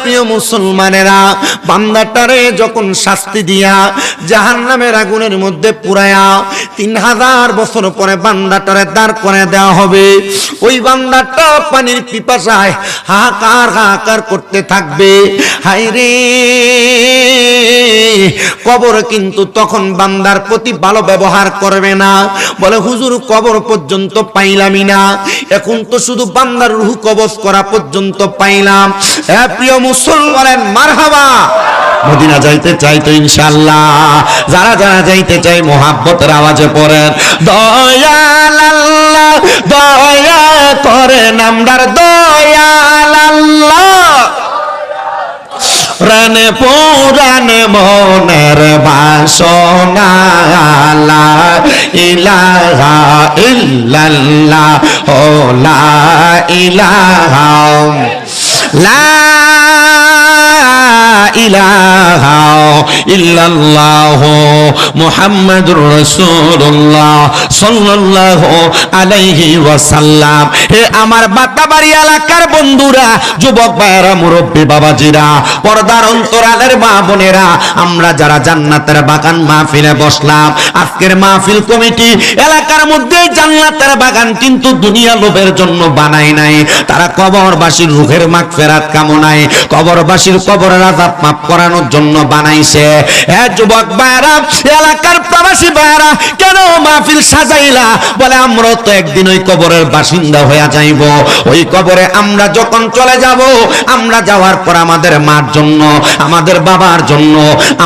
প্রিয় মুসলমানেরা, বান্দাটারে যখন শাস্তি দিয়া জাহান্নামের আগুনের মধ্যে পুরায়া 3000 বছর পরে বান্দাটারে দাঁড় করে দেওয়া হবে। ওই বান্দাটা পানির পিপাসায় হাহাকার হাহাকার করতে থাকবে। হায়রে, কবর কিন্তু তখন বান্দার প্রতি ভালো ব্যবহার করবে না। বলে হুজুর কবর পর্যন্ত পাইলামই না, এখন তো শুধু বান্দার রূহ কবজ করা পর্যন্ত পাইলাম। হ্যাঁ প্রিয় মুসলমান, মারহাবা। মদিনা যাইতে চাই তো ইনশাআল্লাহ। যারা যারা যাইতে চাই মোহাব্বতের আওয়াজে পড়েন দয়াল আল্লাহ দয়া করেন আমরার দয়াল আল্লাহ। প্রাণে পুরাণে মনের বাসনা লা ইলাহা ইল্লাল্লাহ ও লা ইলাহা লা ইলাহা ইল্লাল্লাহ মুহাম্মাদুর রাসূলুল্লাহ সাল্লাল্লাহু আলাইহি ওয়াসাল্লাম। হে আমার বাতাবাড়ি এলাকার বন্ধুরা, যুবক ভাইরা, মুরব্বী বাবাজিরা, পর্দার অন্তরালের মা বোনেরা, আমরা যারা জান্নাতের বাগান মাহফিলে বসলাম, আজকের মাহফিল কমিটি এলাকার মধ্যে জান্নাতের বাগান কিন্তু দুনিয়া লোভের জন্য বানায় নাই। তারা কবরবাসীর রূহের মাগফিরাত কামনায়, কবরবাসীর কবরের আযাব মাফ করানোর জন্য বানাইছে। হ্যাঁ যুবক ভাইরা, এলাকার প্রবাসী ভাইরা, কেন মাহফিল সাজাইলা? বলে আমরা তো একদিন ওই কবরের বাসিন্দা হয়ে যাইব। ওই কবরে আমরা যখন চলে যাব, আমরা যাওয়ার পর আমাদের মার জন্য, আমাদের বাবার জন্য,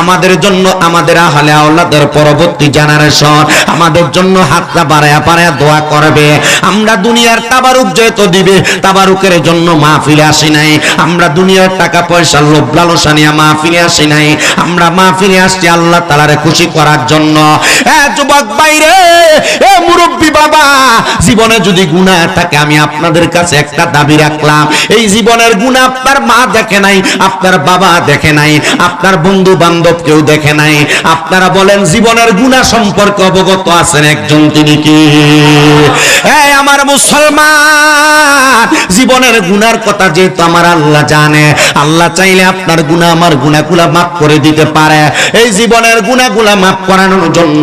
আমাদের জন্য, আমাদের আহলে আওলাদের পরবর্তী জেনারেশন আমাদের জন্য হাতটা বাড়ায়া বাড়ায়া দোয়া করবে। আমরা দুনিয়ার তাবারুক যেহেতু দিবে, তাবারুকের জন্য মাহফিলে আসি নাই। আমরা দুনিয়ার টাকা পয়সা লোভ লালসা নিয়ে মাহফিলে আসি নাই। আমরা মাহফিলে আসছি আল্লাহ তাআলারে খুশি করার জন্য। যুবক বাইরে, মুরব্বী বাবা, জীবনে যদি গুনাহ থাকে, আমি আপনাদের কাছে একটা দাবি রাখলাম, এই জীবনের গুনাহ আপনার মা দেখে নাই, আপনার বাবা দেখে নাই, আপনার বন্ধু বান্ধব কেউ দেখে নাই। আপনারা বলেন জীবনের গুনাহ সম্পর্কে অবগত আছেন একজন, তিনি কি? আমার মুসলমান, জীবনের গুনার কথা যেহেতু আমার আল্লাহ জানে, আল্লাহ চাইলে আপনার গুনাহ আমার গুনাহগুলা মাফ করে দিতে পারে। এই জীবনের গুনাহগুলা মাফ করানোর জন্য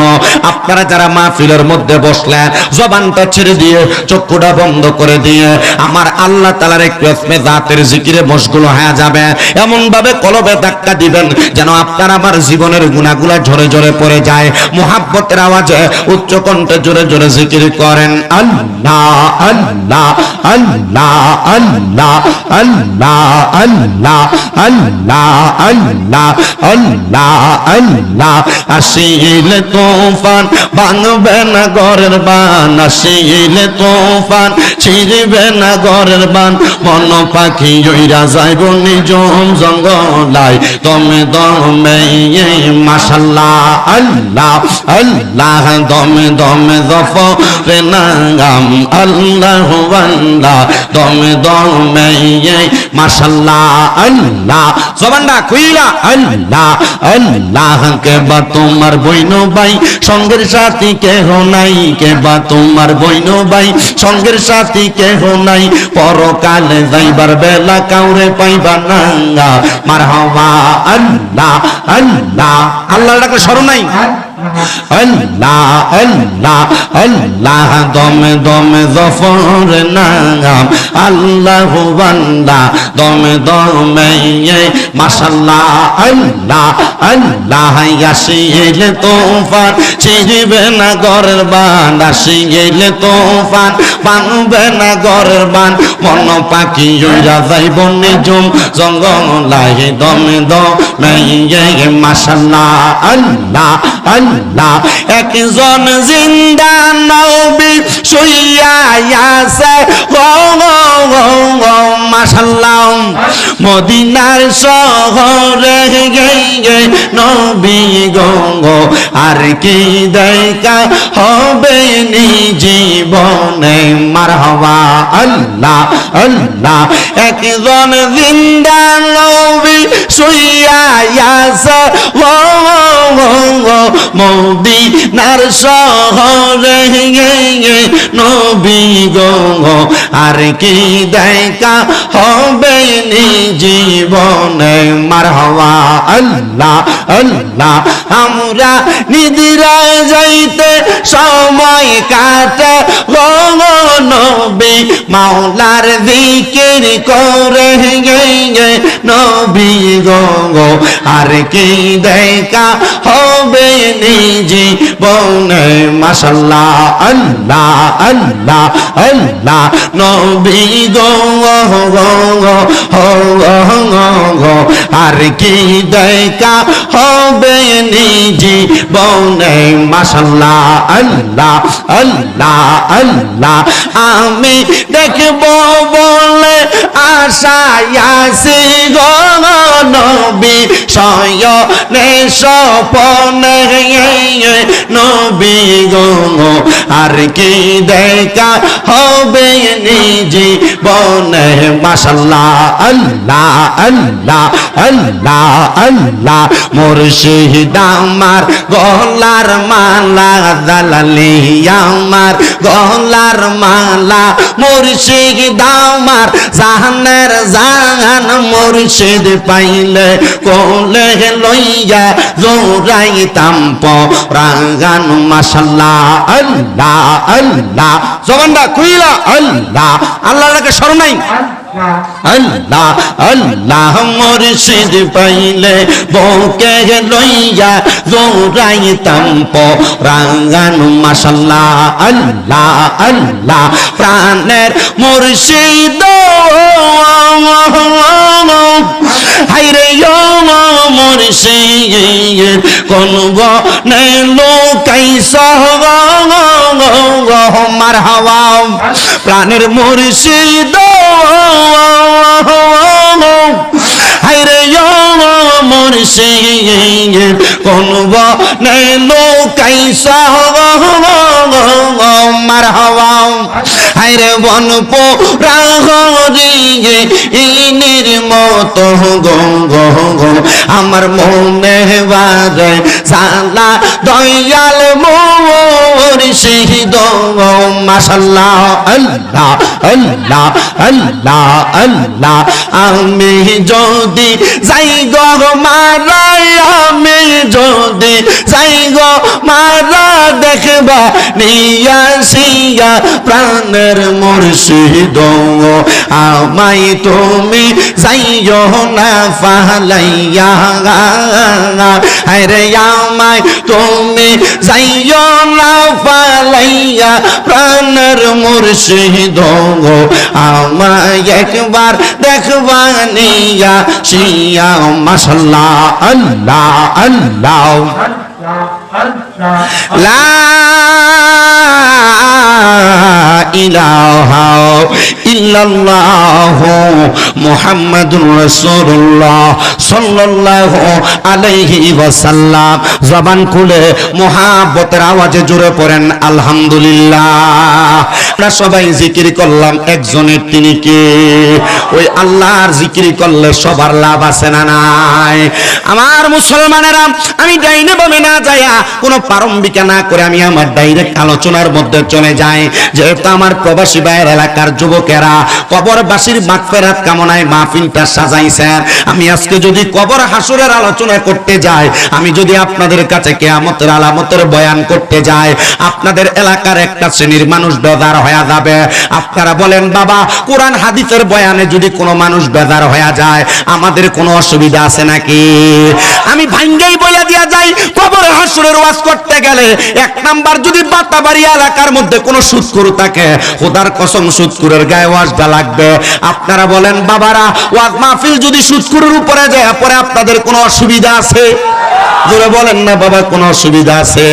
আপনারা যারা মাহফিলের মধ্যে বসলেন, জবানটা ছেড়ে দিয়ে চক্ষুটা বন্ধ করে দিয়ে আমার আল্লাহ তাআলার একটু ইসমে জাতের জিকিরে মশগুল হয়ে যাবে। এমন ভাবে কলবে ধাক্কা দিবেন যেন আপনার আমার জীবনের গুনাহগুলা ঝরে ঝরে পড়ে যায়। মুহাব্বতের আওয়াজে উচ্চ কণ্ঠে জোরে জোরে জিকির করেন আল্লাহ আল্লাহ আল্লাহ আল্লাহ আল্লাহ আল্লাহ আল্লাহ আল্লাহ আল্লাহ আল্লাহ। আসিলে তুফান ভাঙবে না ঘরের বান, আসিলে তুফান ছিড়বে না ঘরের বান, মন পাখি উইরা যাইব নিজম জঙ্গলাই, দমে দমে মাশাআল্লাহ আল্লাহ আল্লাহ, দমে দমে জফরে নাম আল্লাহ আল্লাহ, দমে দমে মাশাআল্লাহ আল্লাহ। জবানটা কইলা আল্লাহ আল্লাহ। কে বা তোমার বইনো ভাই সঙ্গের সাথী কেহ নাই, কে বা তোমার বইনো ভাই সঙ্গের সাথী কেহ নাই, পরকালে যাইবার বেলা কাউরে পাইবা না। মারহাবা আল্লাহ আল্লাহ। আল্লাহর ডাকে স্মরণ নাই আল্লাহ আল্লাহ আল্লাহ, দমে দমে জফরে নাম আল্লাহ আল্লাহ, দমে দমে মাশাআল্লাহ আল্লাহ আল্লাহ। আসিলে তুফান ছিড়বে না ঘরের বান, আসিলে তুফান ভাঙবে না ঘরের বান, মন পাখি উইরা যাইব নিজম জঙ্গলাই, দমে দমে মাশাআল্লাহ আল্লাহ আল্লাহ। একজন জিন্দা নবী শুইয়া আছে মাশাআল্লাহ, মদিনার শহরে গিয়ে নবী গো, আর কি দেখা হবে নি জীবনে। মারহাবা আল্লাহ আল্লাহ। একজন জিন্দা নবী শুইয়া আছে মদিনার শহরে নবী গো আর কি দেখা হবে নি জীবনে মারহাবা আল্লাহ আল্লাহ আমরা নিদ্রা যাইতে সময় কাটে গো নবী মাওলার জিকির করে নবী গো আর কি দেখা হবে নি জীবনে মাশাআল্লাহ আল্লাহ আল্লাহ আল্লাহ নবী গো আর কি দেখা হবে নি জীবনে মাশাআল্লাহ আল্লাহ আল্লাহ আল্লাহ আমি দেখব বলে আশায় আছি গো নবী শয়নে স্বপনে নবী গো আর কি দেখা হবে নি জীবনে মাশাআল্লাহ আল্লাহ আল্লাহ আল্লাহ আল্লাহ মুর্শিদ আমার গলার মালা দালালি আমার গলার মালা মুর্শিদ আমার জাহানের জাহান মুর্শিদ পাইলে কোলে লইয়া জোরাইতাম পরাগান মাশাআল্লাহ আল্লাহ আল্লাহ জবানটা খুইলা আল্লাহ আল্লাহকে স্মরণ নাই আল্লাহ আল্লাহ মুর্শিদ পাইলে বউকে লইয়া জোরাইতাম পরাগান মাশাআল্লাহ আল্লাহ আল্লাহ প্রাণের মুর্শিদ হাইরে মুর্শিদ কোন গনে লোকাইছ মারহাবা প্রাণের মুর্শিদ হাইরে মুর্শিদ কোন গনে লোকাইছ মারহাবা হাইরে বন পোড়াহরিয়ে ইনির মতো গো গো গো আমার মনে বাজে সালা দয়াল মুর্শিদ মাশাআল্লাহ আল্লাহ আল্লাহ আল্লাহ আল্লাহ আমি যদি যাই গো মারা আমি যদি যাই গো মারা দেখবা নিয়া সিয়া প্রাণের মুর্শিদ আমায় তুমি যাইও না ফালাইয়া আরে আমায় তুমি যাইও না ফালাইয়া প্রাণের মুর্শিদ আমায় একবার দেখবা নিয়া সিয়া মাশাআল্লাহ আল্লাহ আল্লাহ লা ইলাহা ইল্লাল্লাহ মুহাম্মাদুর রাসূলুল্লাহ সাল্লাল্লাহু আলাইহি ওয়াসাল্লাম জবান খুলে মুহাব্বতের আওয়াজে জোরে পড়েন আলহামদুলিল্লাহ আমরা সবাই জিকির করলাম একজনের তিনি কে ওই আল্লাহর জিকির করলে সবার লাভ আছে না নাই আমার মুসলমানেরা আমি ডাইনে বামে না যায়া কোনো প্রারম্ভিকা না করে আমি আমার ডাইরেক্ট আলোচনার মধ্যে চলে যাই যেহেতু আমার প্রবাসী ভাইয়ের এলাকার যুবকেরা কবরবাসীর মাগফিরাত কামনায় মাহফিলটা সাজাইছেন আমি আজকে যদি কবর হাসরের আলোচনা করতে যাই আমি যদি আপনাদের কাছে কিয়ামতের আলামতের বয়ান করতে যাই আপনাদের এলাকার একটা শ্রেণীর মানুষ বেজার হয়ে যাবে আপনারা বলেন বাবা কোরআন হাদিসের বয়ানে যদি কোনো মানুষ বেজার হয়ে যায় আমাদের কোনো অসুবিধা আছে নাকি আমি ভাঙ্গেই বইয়া দিয়া যাই কবর হাসরের ওয়াজ করতে গেলে এক নাম্বার যদি বাতাবাড়ি এলাকার মধ্যে কোনো সুদখোর থাকে খোদার কসম সুদখোরের গায়ে ওয়াজটা লাগবে আপনারা বলেন বাবারা ওয়াজ মাহফিল যদি সুদখোরের উপরে যায় পরে আপনাদের কোনো অসুবিধা আছে জোরে বলেন না বাবা কোনো অসুবিধা আছে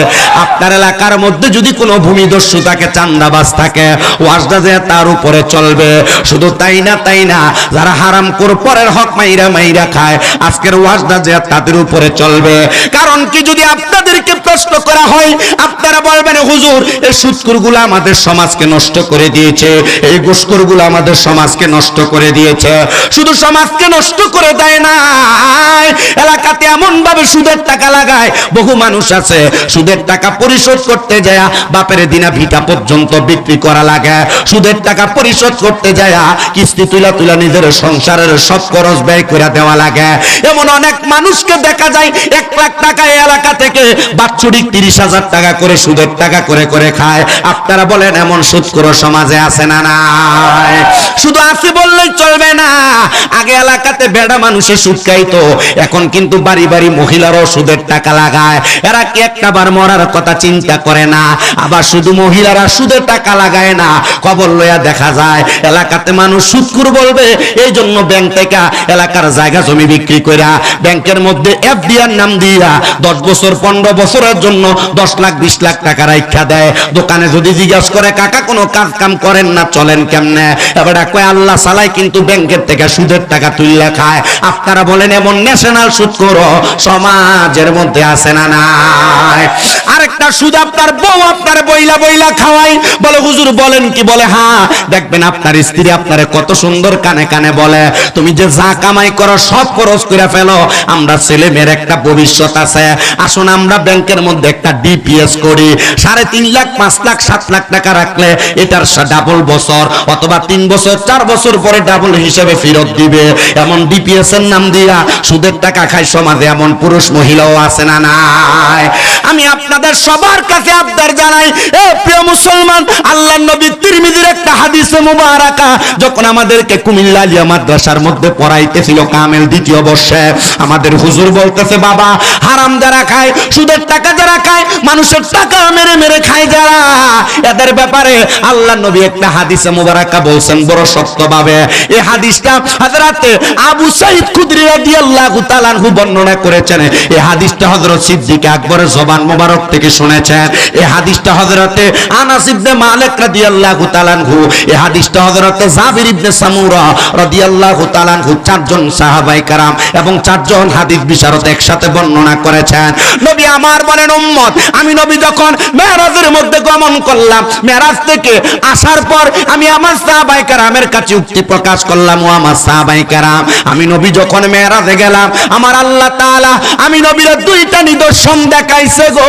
আপনার এলাকার মধ্যে যদি কোনো ভূমিদস্যু থাকে চান্দাবাজ থাকে ওয়াজটা যে তার উপরে চলবে শুধু তাই না যারা হারাম করে পরের হক মাইরা খায় আজকের ওয়াজটা যে তাদের উপরে চলবে কারণ কি যদি আপনাদের আপনাদেরকে প্রশ্ন করা হয়, আপনারা বলবেন হুজুর এই সুদখোরগুলো আমাদের সমাজকে নষ্ট করে দিয়েছে, এই ঘুষখোরগুলো আমাদের সমাজকে নষ্ট করে দিয়েছে। শুধু সমাজকে নষ্ট করে দেয় না, এলাকাতে এমন ভাবে সুদের টাকা লাগায়, বহু মানুষ আছে সুদের টাকা পরিশোধ করতে যায় বাপের দিনা ভিটা পর্যন্ত বিক্রি করা লাগে, সুদের টাকা পরিশোধ করতে যায় কিস্তি তুলা তুলা নিজের সংসারের সব খরচ ব্যয় করে দেওয়া লাগে। এমন অনেক মানুষকে দেখা যায় 1 লাখ টাকা এলাকা থেকে বাৎসরিক 30,000 টাকা করে সুদের টাকা করে করে খায়। আপনারা বলেন এমন সুদখোর সমাজে আছে না নাই? শুধু আছে বললেই চলবে না, আগে এলাকাতে বেড়া মানুষে সুদ খাইতো, এখন কিন্তু বাড়ি বাড়ি মহিলারাও সুদের টাকা লাগায়। এরা কি একটাবার মরার কথা চিন্তা করে না? আবার শুধু মহিলারা সুদের টাকা লাগায় না, খবর লইয়া দেখা যায় এলাকাতে মানুষ সুদখোর বলবে, এই জন্য ব্যাংক থেকে এলাকার জায়গা জমি বিক্রি কইরা ব্যাংকের মধ্যে এফডিআর নাম দিয়া 10 বছর 15 বছরের জন্য 10 লাখ 20 লাখ টাকা রাখা দেয়। দোকানে যদি জিজ্ঞাসা করে কাকা কোনো কাজ কাম করেন না, চলেন কেমনে, এবার কয় আল্লাহ সালাই, কিন্তু ব্যাংকের থেকে সুদের টাকা তুইলা খায়। আপনারা বলেন এমন ন্যাশনাল সুদখোর সমাজের মধ্যে আছে না নাই? আরেকটা সুদ আপনার বউ আপনার বইলা বইলা খাওয়াই, বলে হুজুর বলেন কি? বলে হ্যাঁ, দেখবেন আপনার স্ত্রী আপনারে কত সুন্দর কানে কানে বলে তুমি যে যা কামাই করো সব খরচ করে ফেলো, আমরা ছেলে মেয়ের একটা ভবিষ্যৎ আছে, আসুন আমরা ব্যাংকের মধ্যে একটা ডিপিএস করি, 3.5 লাখ 5 লাখ 7 লাখ টাকা রাখলে এটার ডাবল বছর অথবা 3 বছর 4 বছর পরে ডাবল হিসেবে ফেরত দিবে। এমন ডিপিএস এর নাম দিয়া সুদের টাকা খায় সমাজে এমন পুরুষ মহিলাও আছে না নাই? আমি আপনাদের সবার কাছে আবদার জানাই, এ প্রিয় মুসলমান, আল্লাহর নবী তিরমিজির একটা হাদিসে মুবারাকা যখন আমাদেরকে কুমিল্লা আলিয়া মাদ্রাসার মধ্যে পড়াইতেছিল কামেল 2য় বর্ষে, আমাদের হুজুর বলতেছে বাবা, হারাম যারা খায়, সুদের টাকা যারা খায়, মানুষের টাকা মেরে মেরে খায় যারা, এদের ব্যাপারে আল্লাহর নবী একটা হাদিসে মুবারাকা বলছেন বড় শক্তভাবে। এই হাদিসটা হযরত আবু সাঈদ খুদরি রাদিয়াল্লাহু তাআলা আনহু বর্ণনা করেছেন। এই হাদিসটা হযরত সিদ্দিক আকবরের জবান মোবারক থেকে শুনেছেন। এই হাদিসটা হযরত আনাস ইবনে মালিক রাদিয়াল্লাহু তাআলা আনহু, এই হাদিসটা হযরত জাবির ইবনে সামুরা রাদিয়াল্লাহু তাআলা আনহু, 4 জন সাহাবায়ে কেরাম এবং 4 জন হাদিস বিশারদ একসাথে বর্ণনা করেছেন। নবী আমার বলেন উম্মত, আমি নবী যখন মেরাজের মধ্যে গমন করলাম, মেরাজ থেকে আসার পর আমি আমার সাহাবায়ে কেরামের কাছে উক্তি প্রকাশ করলাম, ও আমার সাহাবায়ে কেরাম, আমি নবী যখন মেরাজে গেলাম, আমার আল্লাহ তাআলা আমি নবীর 2টা নিদর্শন দেখাইছে গো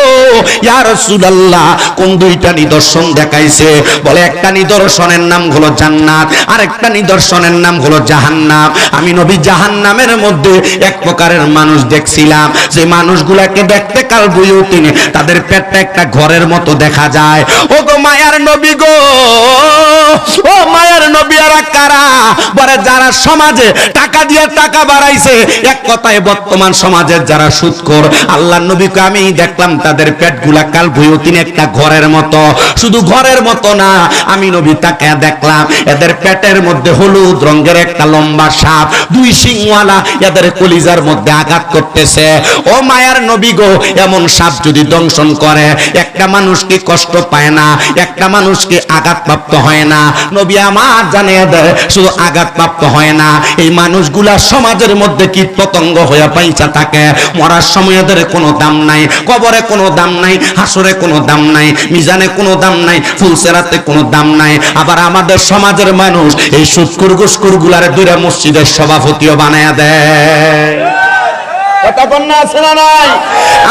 ইয়া রাসূলুল্লাহ। কোন 2টা নিদর্শন দেখাইছে? বলে একটা নিদর্শনের নাম হলো জান্নাত, আরেকটা নিদর্শনের নাম হলো জাহান্নাম। আমি নবী জাহান্নামের মধ্যে এক প্রকারের মানুষ দেখছিলাম, যে মানুষগুলাকে দেখতে কাল বুয়ুতিন, তাদের পেটটা একটা ঘরের মতো দেখা যায়। ও গো মায়ার নবী গো, ও মায়ার নবী, আর কারা? বলে যারা সমাজে টাকা দিয়ে টাকা বাড়াইছে, এক কথায় বর্তমান সমাজের যারা সুদখোর, আল্লাহর নবীকে আমি দেখলাম তাদের পেটগুলা কাল বুয়ুতিন একটা ঘরের মতো। শুধু ঘরের মতো না, আমি নবী তাকে দেখলাম এদের পেটের মধ্যে হলুদ রঙের একটা লম্বা সাপ, 2 শিংওয়ালা, এদের কলিজার মধ্যে আঘাত করতেছে। ও মায়ার নবী গো, এমন সাপ যদি দংশন করে একটা মানুষকে কষ্ট পায় না, একটা মানুষকে আঘাতপ্রাপ্ত হয় না, নবী আমার জানিয়ে দেয় শুধু আঘাতপ্রাপ্ত হয় না, এই মানুষগুলা সমাজের মধ্যে কীট পতঙ্গ হয়ে পয়সা থাকে, মরার সময় এদের কোনো দাম নাই, কবরে কোনো দাম নাই, হাসরে কোনো দাম নাই, মিজানে কোনো দাম নাই, ফুলসেরাতে কোনো দাম নাই। আবার আমাদের সমাজের মানুষ এই সুদখোর ঘুষখোর গুলারে দুইটা মসজিদের সভাপতিও বানায়া দেয়। কথা বন্যা আছে না নাই?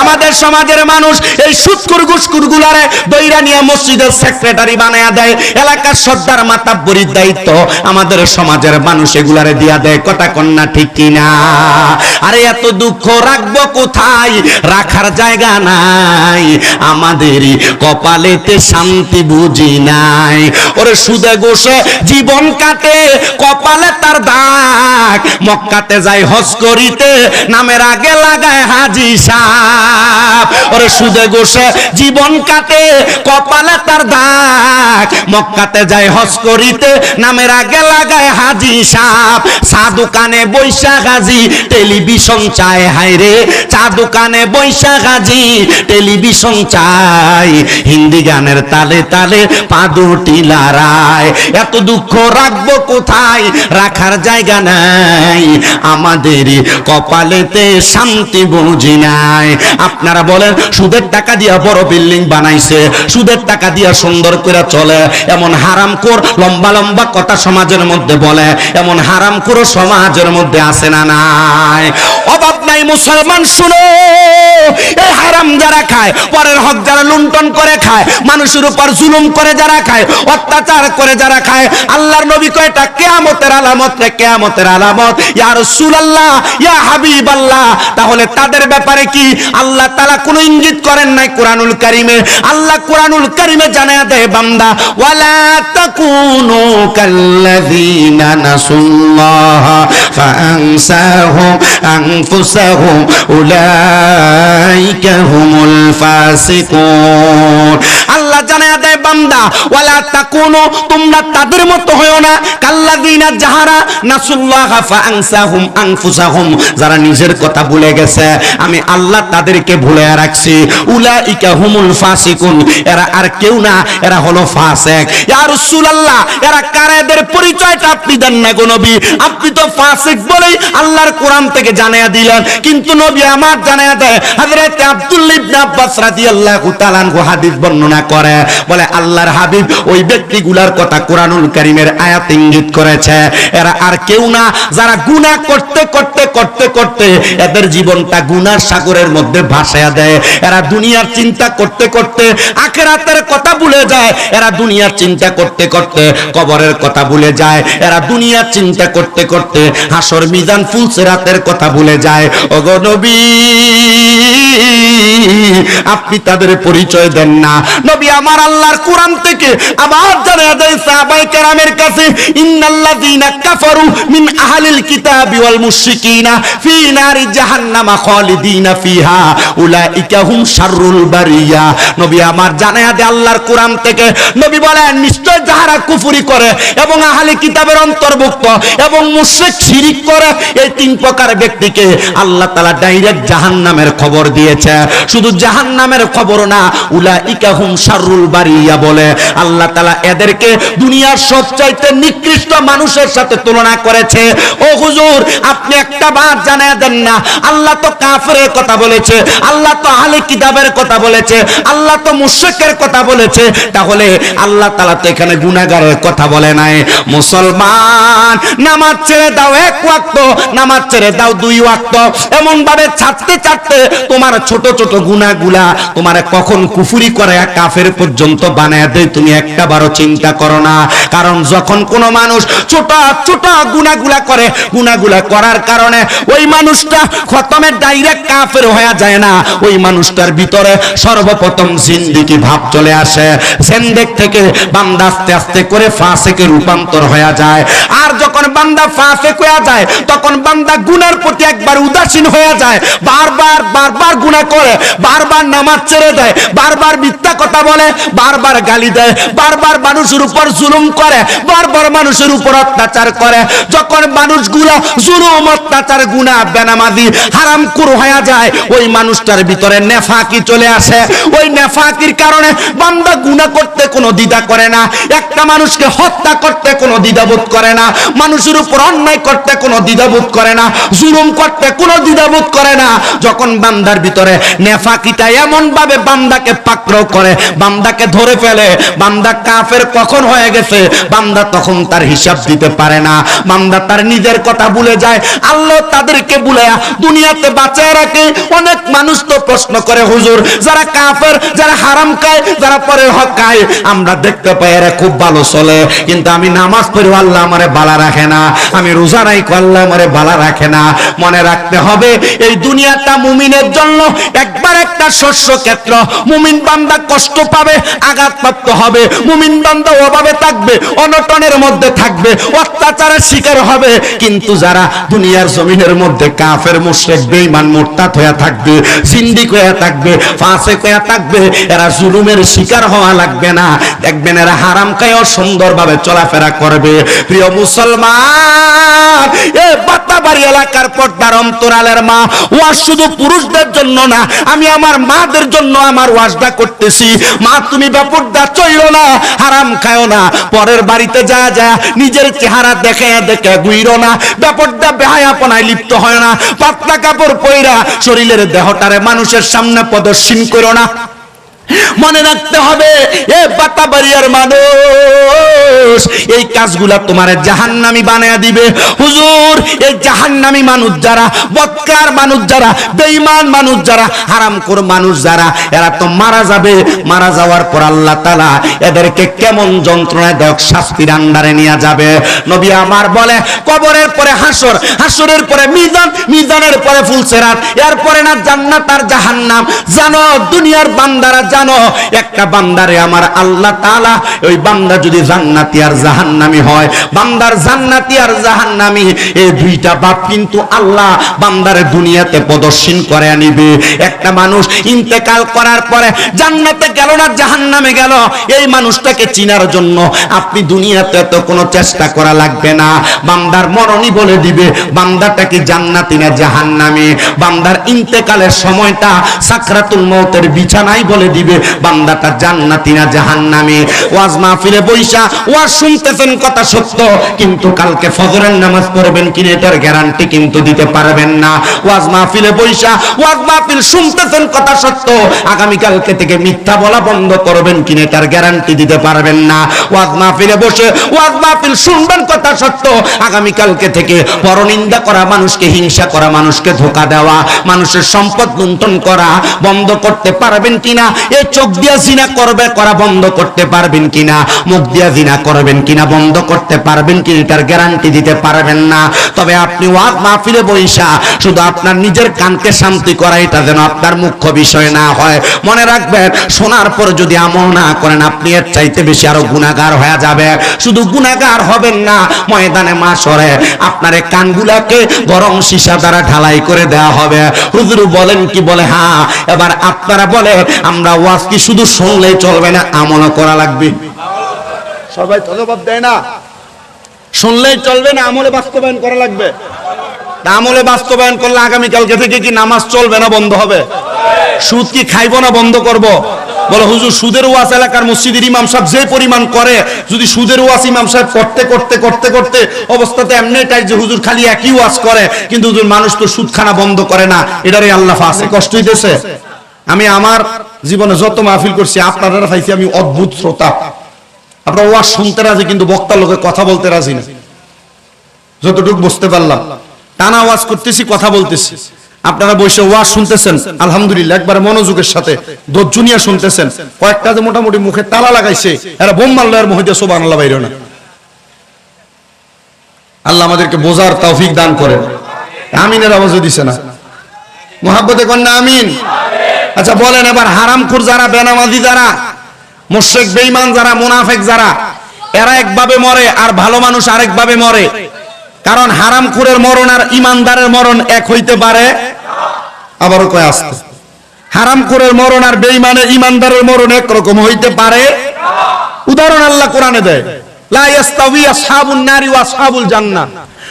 আমাদের সমাজের মানুষ এই সুদখোর ঘুষখোর গুলারে দইরা নিয়ে মসজিদের সেক্রেটারি বানায়া দেয়, এলাকার সর্দার মাতাব্বরির দায়িত্ব আমাদের সমাজের মানুষ এগুলারে দিয়া দেয়। কথা কন্যা ঠিক কিনা? আরে এত দুঃখ রাখবো কোথায়, রাখার জায়গা নাই, আমাদের কপালেতে শান্তি বুঝি নাই। ওরে সুদে ঘুষে জীবন কাটে, কপালে তার দাগ, মক্কাতে যায় হজ করিতে, নামের আগে লাগায় হাজি সাহেব। ওরে সুদে ঘুষে জীবন কাটে, কপালে তার দাগ, মক্কাতে যায় হজ করিতে, নামের আগে লাগায় হাজি সাহেব। চা দোকানে বৈশা হাজি, টেলিভিশন চায়, হায়রে চা দোকানে বৈশা হাজি, টেলিভিশন চায়, হিন্দি গানের তালে তালে পা দুটি লড়ায়। এত দুঃখ রাখবো কোথায়, রাখার জায়গা নাই, আমাদের কপালেতে শান্তি বুঝি নাই। আপনারা বলেন সুদের টাকা দিয়া বড় বিল্ডিং বানাইছে, সুদের টাকা দিয়া সুন্দর করে চলে, এমন হারামখোর লম্বা লম্বা কথা সমাজের মধ্যে বলে, এমন হারামখোর সমাজের মধ্যে আছে না নাই? অভাব নাই মুসলমান, শুনো, এই হারাম যারা খায়, পরের হক যারা লুণ্ঠন করে খায়, মানুষের উপর জুলুম করে যারা খায়, অত্যাচার করে যারা খায়, আল্লাহর নবী কয় এটা কিয়ামতের আলামত রে, কিয়ামতের আলামত। ইয়া রাসূলুল্লাহ, ইয়া হাবিবাল্লাহ, তাহলে তাদের ব্যাপারে কি আল্লাহ তাআলা কোনো ইঙ্গিত করেন নাই কোরআনুল কারীমে? আল্লাহ কোরআনুল কারীমে জানায়া দেয় বান্দা, ওয়ালা তাকুনু কাল্লাযীনা নাসুল্লাহ ফাআনসাহুম আনফুসাহুম উলাইকা হুমুল ফাসিকুন। আল্লাহ জানায়া দেয় বান্দা, ওয়ালা তাকুনু, তোমরা তাদের মতো হয়ো না, কাল্লাযীনা যাহারা নাসুল্লাহ ফাআনসাহুম আনফুসাহুম, যারা নিজের কথা ভুলে গেছে, আমি আল্লাহ তাদেরকে ভুলে রাখছি। উলাইকা হুমুল ফাসিকুন, এরা আর কেউ না, এরা হলো ফাসিক। ইয়া রাসূলুল্লাহ, এরা কারা? এদের পরিচয়টা আপনি দেন না গো নবী। আপনি তো ফাসিক বলেই আল্লাহর কোরআন থেকে জানায়া দিলেন, কিন্তু নবী আমার জানায়া দেয়, হযরত আব্দুল্লাহ ইবনে আব্বাস রাদিয়াল্লাহু তাআলা আনহু হাদিস বর্ণনা করে, বলে আল্লাহর হাবিব ওই ব্যক্তিগুলার কথা কোরআনুল কারীমের আয়াত ইঙ্গিত করেছে, এরা আর কেউ না, যারা গুনাহ করতে করতে করতে করতে এদের জীবনটা গুনার সাগরের মধ্যে ভাসায়া দেয়। এরা দুনিয়ার চিন্তা করতে করতে আখিরাতের কথা ভুলে যায়, এরা দুনিয়ার চিন্তা করতে করতে কবরের কথা ভুলে যায়, এরা দুনিয়ার চিন্তা করতে করতে হাসর মিজান ফুলসিরাতের কথা ভুলে যায়। ওগো নবী, আপনি তাদের পরিচয় দেন না। নবী আমার আল্লাহর কোরআন থেকে আবার জানায়া দেয় সাহাবায়ে কেরামের কাছে, ইন্নাল্লাযীনা কাফারু মিন আহলিল কিতাবি ওয়াল মুশরিকিনা ফি নারি জাহান্নামা খালিদিনা ফিহা উলাইকা হুম শাররুল বারিয়া। নবী আমার জানায়া দেয় আল্লাহর কোরআন থেকে, নবী বলেন নিশ্চয় যারা কুফরি করে এবং আহলে কিতাবের অন্তর্ভুক্ত এবং মুশরিক শিরিক করে, এই তিন প্রকার ব্যক্তিকে আল্লাহ তাআলা ডাইরেক্ট জাহান্নামের খবর দিয়েছে। শুধু জাহান্নামের খবর না, উলাইকা হুম শাররুল বারিয়া বলে আল্লাহ তাআলা এদেরকে দুনিয়ার সবচাইতে নিকৃষ্ট মানুষের সাথে তুলনা করেছে। ও হুজুর, আপনি একটা বার জানায়া দেন না, আল্লাহ তো কাফেরের কথা বলেছে, আল্লাহ তো আহলে কিতাবের কথা বলেছে, আল্লাহ তো মুশরিকের কথা বলেছে, তাহলে আল্লাহ তাআলা তো এখানে গুনাহগারের কথা বলে নাই। মুসলমান, নামাজ ছেড়ে দাও এক ওয়াক্ত, নামাজ ছেড়ে দাও দুই ওয়াক্ত, এমন ভাবে ছাড়তে ছাড়তে তোমার ছোট ছোট গুনাহগুলা তোমার কখন কুফরি করে কাফের পর্যন্ত বানায় দেয়, তুমি একটা বারো চিন্তা করো না। কারণ যখন কোনো মানুষ ছোট ছোট গুনাহগুলা করে, গুনাহগুলা করার কারণে ওই মানুষটা খতমে ডাইরেক্ট কাফের হয়ে যায় না, ওই মানুষটার ভিতরে সর্বপ্রথম জিন্দিগি ভাব চলে আসে। জিন্দেক থেকে বান্দা আস্তে আস্তে করে ফাসিকে রূপান্তর হয়ে যায়। আর যখন বান্দা ফাসিক হয়ে যায়, তখন বান্দা গুনার প্রতি একবার উদাসীন হয়ে যায়, বারবার বারবার গুনাহ করে, বারবার নামাজ ছেড়ে দেয়, বারবার মিথ্যা কথা বলে, বারবার গালি দেয়, বারবার মানুষের উপর জুলুম করে, বারবার মানুষের উপর অত্যাচার করে। যখন মানুষগুলো জুলুম অত্যাচার গুনাহ বেনামাজি হারামখোর হয়ে যায়, ওই মানুষটার ভিতরে নেফাকি চলে আসে। ওই নেফাকির কারণে বান্দা গুনাহ করতে কোনো দ্বিধা করে না, একটা মানুষকে হত্যা করতে কোনো দ্বিধাবোধ করে না, মানুষের উপর অন্যায় করতে কোনো দ্বিধাবোধ করে না, জুলুম করতে কোনো দ্বিধাবোধ করে না। যখন বান্দার ভিতরে নেফাকিটা এমন ভাবে বান্দাকে পাকড়াও করে, বান্দাকে ধরে ফেলে, বান্দা কাফের কখন হয়ে গেছে বান্দা তখন তার হিসাব দিতে পারে না। বান্দা তার নিজের কথা ভুলে যায়, আল্লাহ তাদেরকে ভুলায়া দুনিয়াতে বাঁচায় রাখে। অনেক মানুষ তো প্রশ্ন করে, হুজুর যারা কাফের, যারা হারাম খায়, যারা পরের হক খায়, আমরা দেখতে পাই এরা খুব ভালো চলে, কিন্তু আমি নামাজ পড়ি আল্লাহ আমারে বালা রাখে না, আমি রোজা রাখি আল্লাহ আমারে বালা রাখে না। মনে রাখতে হবে এই দুনিয়াটা মুমিনের জন্য একবার একটা শস্য ক্ষেত্র। মুমিন বান্দা কষ্ট পাবে, আঘাতপ্রাপ্ত হবে, মুমিন বান্দা অভাবে থাকবে, অনটনের মধ্যে থাকবে, অত্যাচারের শিকার হবে, কিন্তু যারা দুনিয়ার জমিনের মধ্যে কাফের মুশরিক বেঈমান মুরতাদ হয়ে থাকবে, জিন্দিক হয়ে থাকবে, ফাসিক হয়ে থাকবে, এরা জুলুমের শিকার হওয়া লাগবে না। দেখবেন এরা হারাম খায়ও সুন্দরভাবে চলাফেরা করবে। প্রিয় মুসলমান, এই বাতাবাড়ি এলাকার পর্দার অন্তরালের মা, ওয়া শুধু পুরুষদের জন্য না, আমি আমার মাদের তোমাদের জন্য আমার ওয়াজটা করতেছি। মা তুমি বেপরদা চইলো না, হারাম খায়ো না, পরের বাড়িতে যা যা নিজের চেহারা দেখে দেখে গুইরো না, বেপরদা বেহায়াপনায় লিপ্ত হয় না, পাতলা কাপড় পইরা শরীরের দেহটারে মানুষের সামনে প্রদর্শন করো না। মনে রাখতে হবে এ বাতাবাড়িয়ার মানুষ, এই কাজগুলা তোমার জাহান্নামী বানায়া দিবে। হুজুর এই জাহান্নামী মানুষ যারা, বদকার মানুষ যারা, বেঈমান মানুষ যারা, হারামখোর মানুষ যারা, এরা তো মারা যাবে। মারা যাওয়ার পর আল্লাহ তাআলা এদেরকে কেমন যন্ত্রণাদায়ক শাস্তির আন্ডারে নিয়ে যাবে। নবী আমার বলে কবরের পরে হাসর, হাসরের পরে মিজান, মিজানের পরে ফুলসিরাত, এরপরে না জান্নাত আর জাহান্নাম। জানো দুনিয়ার বান্দারা, জানো একটা বান্দারে আমার আল্লাহ তাআলা, ওই বান্দা যদি জান্নাতি আর জাহান্নামী হয়, বান্দার জান্নাতি আর জাহান্নামী এই দুইটা বাপ কিন্তু আল্লাহ বান্দারে দুনিয়াতে প্রদর্শন করে আনিবে। একটা মানুষ ইন্তেকাল করার পরে জান্নাতে গেল না জাহান্নামে গেল, এই মানুষটাকে চিনার জন্য আপনি দুনিয়াতে তো কোনো চেষ্টা করা লাগবে না, বান্দার মরণই বলে দিবে বান্দাটা কি জান্নাতি না জাহান্নামী। বান্দার ইন্তেকালের সময়টা সাকরাতুল মউতের বিছানায় বলে দিবে বান্দাটা জান্নাতি না জাহান্নামী। ওয়াজ মাহফিলে বইসা ওয়াজ শুনতেছেন কথা সত্য, কিন্তু কালকে ফজরের নামাজ পড়বেন কিনা এটার গ্যারান্টি কিন্তু দিতে পারবেন না। ওয়াজ মাহফিলে বইসা ওয়াজ মাহফিল শুনতেছেন কথা সত্য, আগামী কালকে থেকে মিথ্যা বলা বন্ধ করবেন কিনা এটার গ্যারান্টি দিতে পারবেন না। ওয়াজ মাহফিলে বসে ওয়াজ মাহফিল শুনবেন কথা সত্য, আগামী কালকে থেকে পরনিন্দা করা মানুষকে, হিংসা করা মানুষকে, ধোঁকা দেওয়া মানুষের সম্পদ লুণ্ঠন করা বন্ধ করতে পারবেন কিনা, এই চোখ দিয়া জিনা করবে করা বন্ধ করতে পারবেন কিনা, মুখ দিয়া জিনা করবেন কিনা বন্ধ করতে পারবেন কিনা তার গ্যারান্টি দিতে পারবেন না। তবে আপনি ওয়াজ মাহফিলে বইসা শুধু আপনার নিজের কানকে শান্তি করা, এটা যেন আপনার মুখ্য বিষয় না হয়। মনে রাখবেন শোনার পর যদি আমল না করেন আপনি এর চাইতে বেশি আরো গুনাহগার হয়ে যাবে। শুধু গুনাহগার হবেন না, ময়দানে মাশরে আপনার এই কানগুলাকে গরম সীসা দ্বারা ঢালাই করে দেওয়া হবে। হুজুর বলেন কি? বলে হ্যাঁ। এবার আপনারা বলে আমরা ওয়াজ কি শুধু শুনলেই চলবে না, আমল করা লাগবে? সবাই তো জবাব দেয় না। শুনলেই চলবে না, আমলে বাস্তবায়ন করা লাগবে। আমলে বাস্তবায়ন করলে আগামী কালকে থেকে কি নামাজ চলবে না বন্ধ হবে? সুদ কি খাইবো না বন্ধ করব? বলে হুজুর সুদের ওয়াজ এলাকার মসজিদের ইমাম সাহেব যে পরিমাণ করে, যদি সুদের ওয়াজ ইমাম সাহেব করতে করতে করতে করতে অবস্থাতে এমনিটাই যে হুজুর খালি একই ওয়াজ করে, কিন্তু হুজুর মানুষ তো সুদখানা বন্ধ করে না, এটারে আল্লাহ ফাঁসে কষ্ট হইতেছে। আমি আমার জীবনে যত মাহফিল করছি আপনারা পাইছি আমি অদ্ভুত শ্রোতা। আপনারা ওয়াজ শুনতে রাজি কিন্তু বক্তার লোকে কথা বলতে রাজি না। যতটুকু বুঝতে পারলাম, টানা ওয়াজ করতেছি, কথা বলতেছি, আপনারা বসে ওয়াজ শুনতেছেন আলহামদুলিল্লাহ একবারে মনোযোগের সাথে দর্জনিয়া শুনতেছেন। কয়েকটা যে মোটামুটি মুখে তালা লাগাইছে, এরা বোম মারলো এর মধ্যে সুবহানাল্লাহ বাইরে না। আল্লাহ আমাদেরকে বোঝার তৌফিক দান করেন। আমিনের আওয়াজও দিছে না, মুহাব্বতে কন্যা আমিন। আচ্ছা বলেন এবার হারামখোর যারা, বেনামাজি যারা, মুশরিক বেঈমান যারা, মুনাফিক যারা, এরা একভাবে মরে আর ভালো মানুষ আরেকভাবে মরে। কারণ হারামখোরের মরণ আর ইমানদারের মরণ এক হইতে পারে। আবারও কয় আসতে, হারামখোরের মরণ আর বেঈমানের ইমানদারের মরণ একরকম হইতে পারে। উদাহরণ আল্লাহ কোরআনে দেয়, লা ইয়াস্তাউই আসহাবুন নারি ওয়া আসহাবুল জান্নাহ।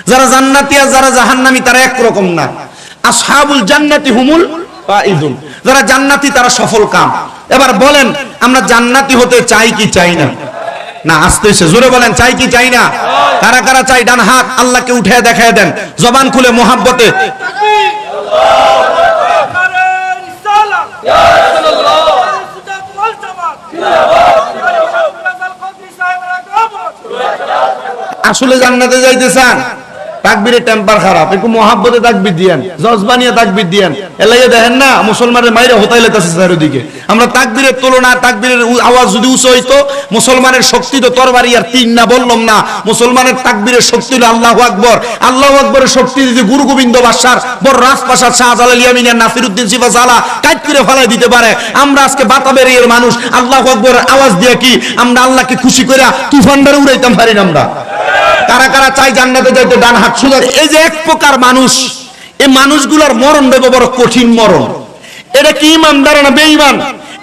যারা জান্নাতি আর যারা জাহান্নামী তারা একরকম না। আসহাবুল জান্নাতি হুমুল ফাইজুন, যারা জান্নাতি তারা সফল কাম। এবার বলেন আমরা জান্নাতি হতে চাই কি চাই না? না আসতেছে, জোরে বলেন চাই কি চাই না? কারা কারা চাই? ডান হাত আল্লাহকে উঠে দেখায় দেন, জবান খুলে মোহাব্বতে। আসলে জান্নাতে যাইতে চান? তাকবীরের টেম্পার খারাপ, একটু মোহাব্বতে তাকবীর দিয়েন, জজবানিয়া তাকবীর দিয়েন। এলাইয়ে দেখেন না মুসলমানের মাইরে হোতাইলেতাছে চারিদিকে। আমরা তাকবীরের তুলনা, তাকবীরের আওয়াজ যদি উঁচু হইতো, মুসলমানের শক্তি তো তরবারি আর তীর না, বললাম না। মুসলমানের তাকবীরের শক্তি হলো আল্লাহু আকবার। আল্লাহু আকবরের শক্তি যদি গুরু গোবিন্দ বাদশার বড় রাজপ্রাসাদ শাহজালাল ইয়ামিনের নাসিরউদ্দিন সিফাজালা কাট করে ফেলাই দিতে পারে। আমরা আজকে বাতাবেরিয়ার মানুষ, আল্লাহু আকবরের আওয়াজ দিয়ে কি আমরা আল্লাহকে খুশি করে তুফানদারে উড়াইতাম পারি না? আমরা কারা কারা চাই জান্নাতে যাইতে? ডান হাত সোজা। এই যে এক প্রকার মানুষ, এই মানুষগুলোর মরণ দেব বড় কঠিন মরণ। এটা কি ইমানদার না বেঈমান?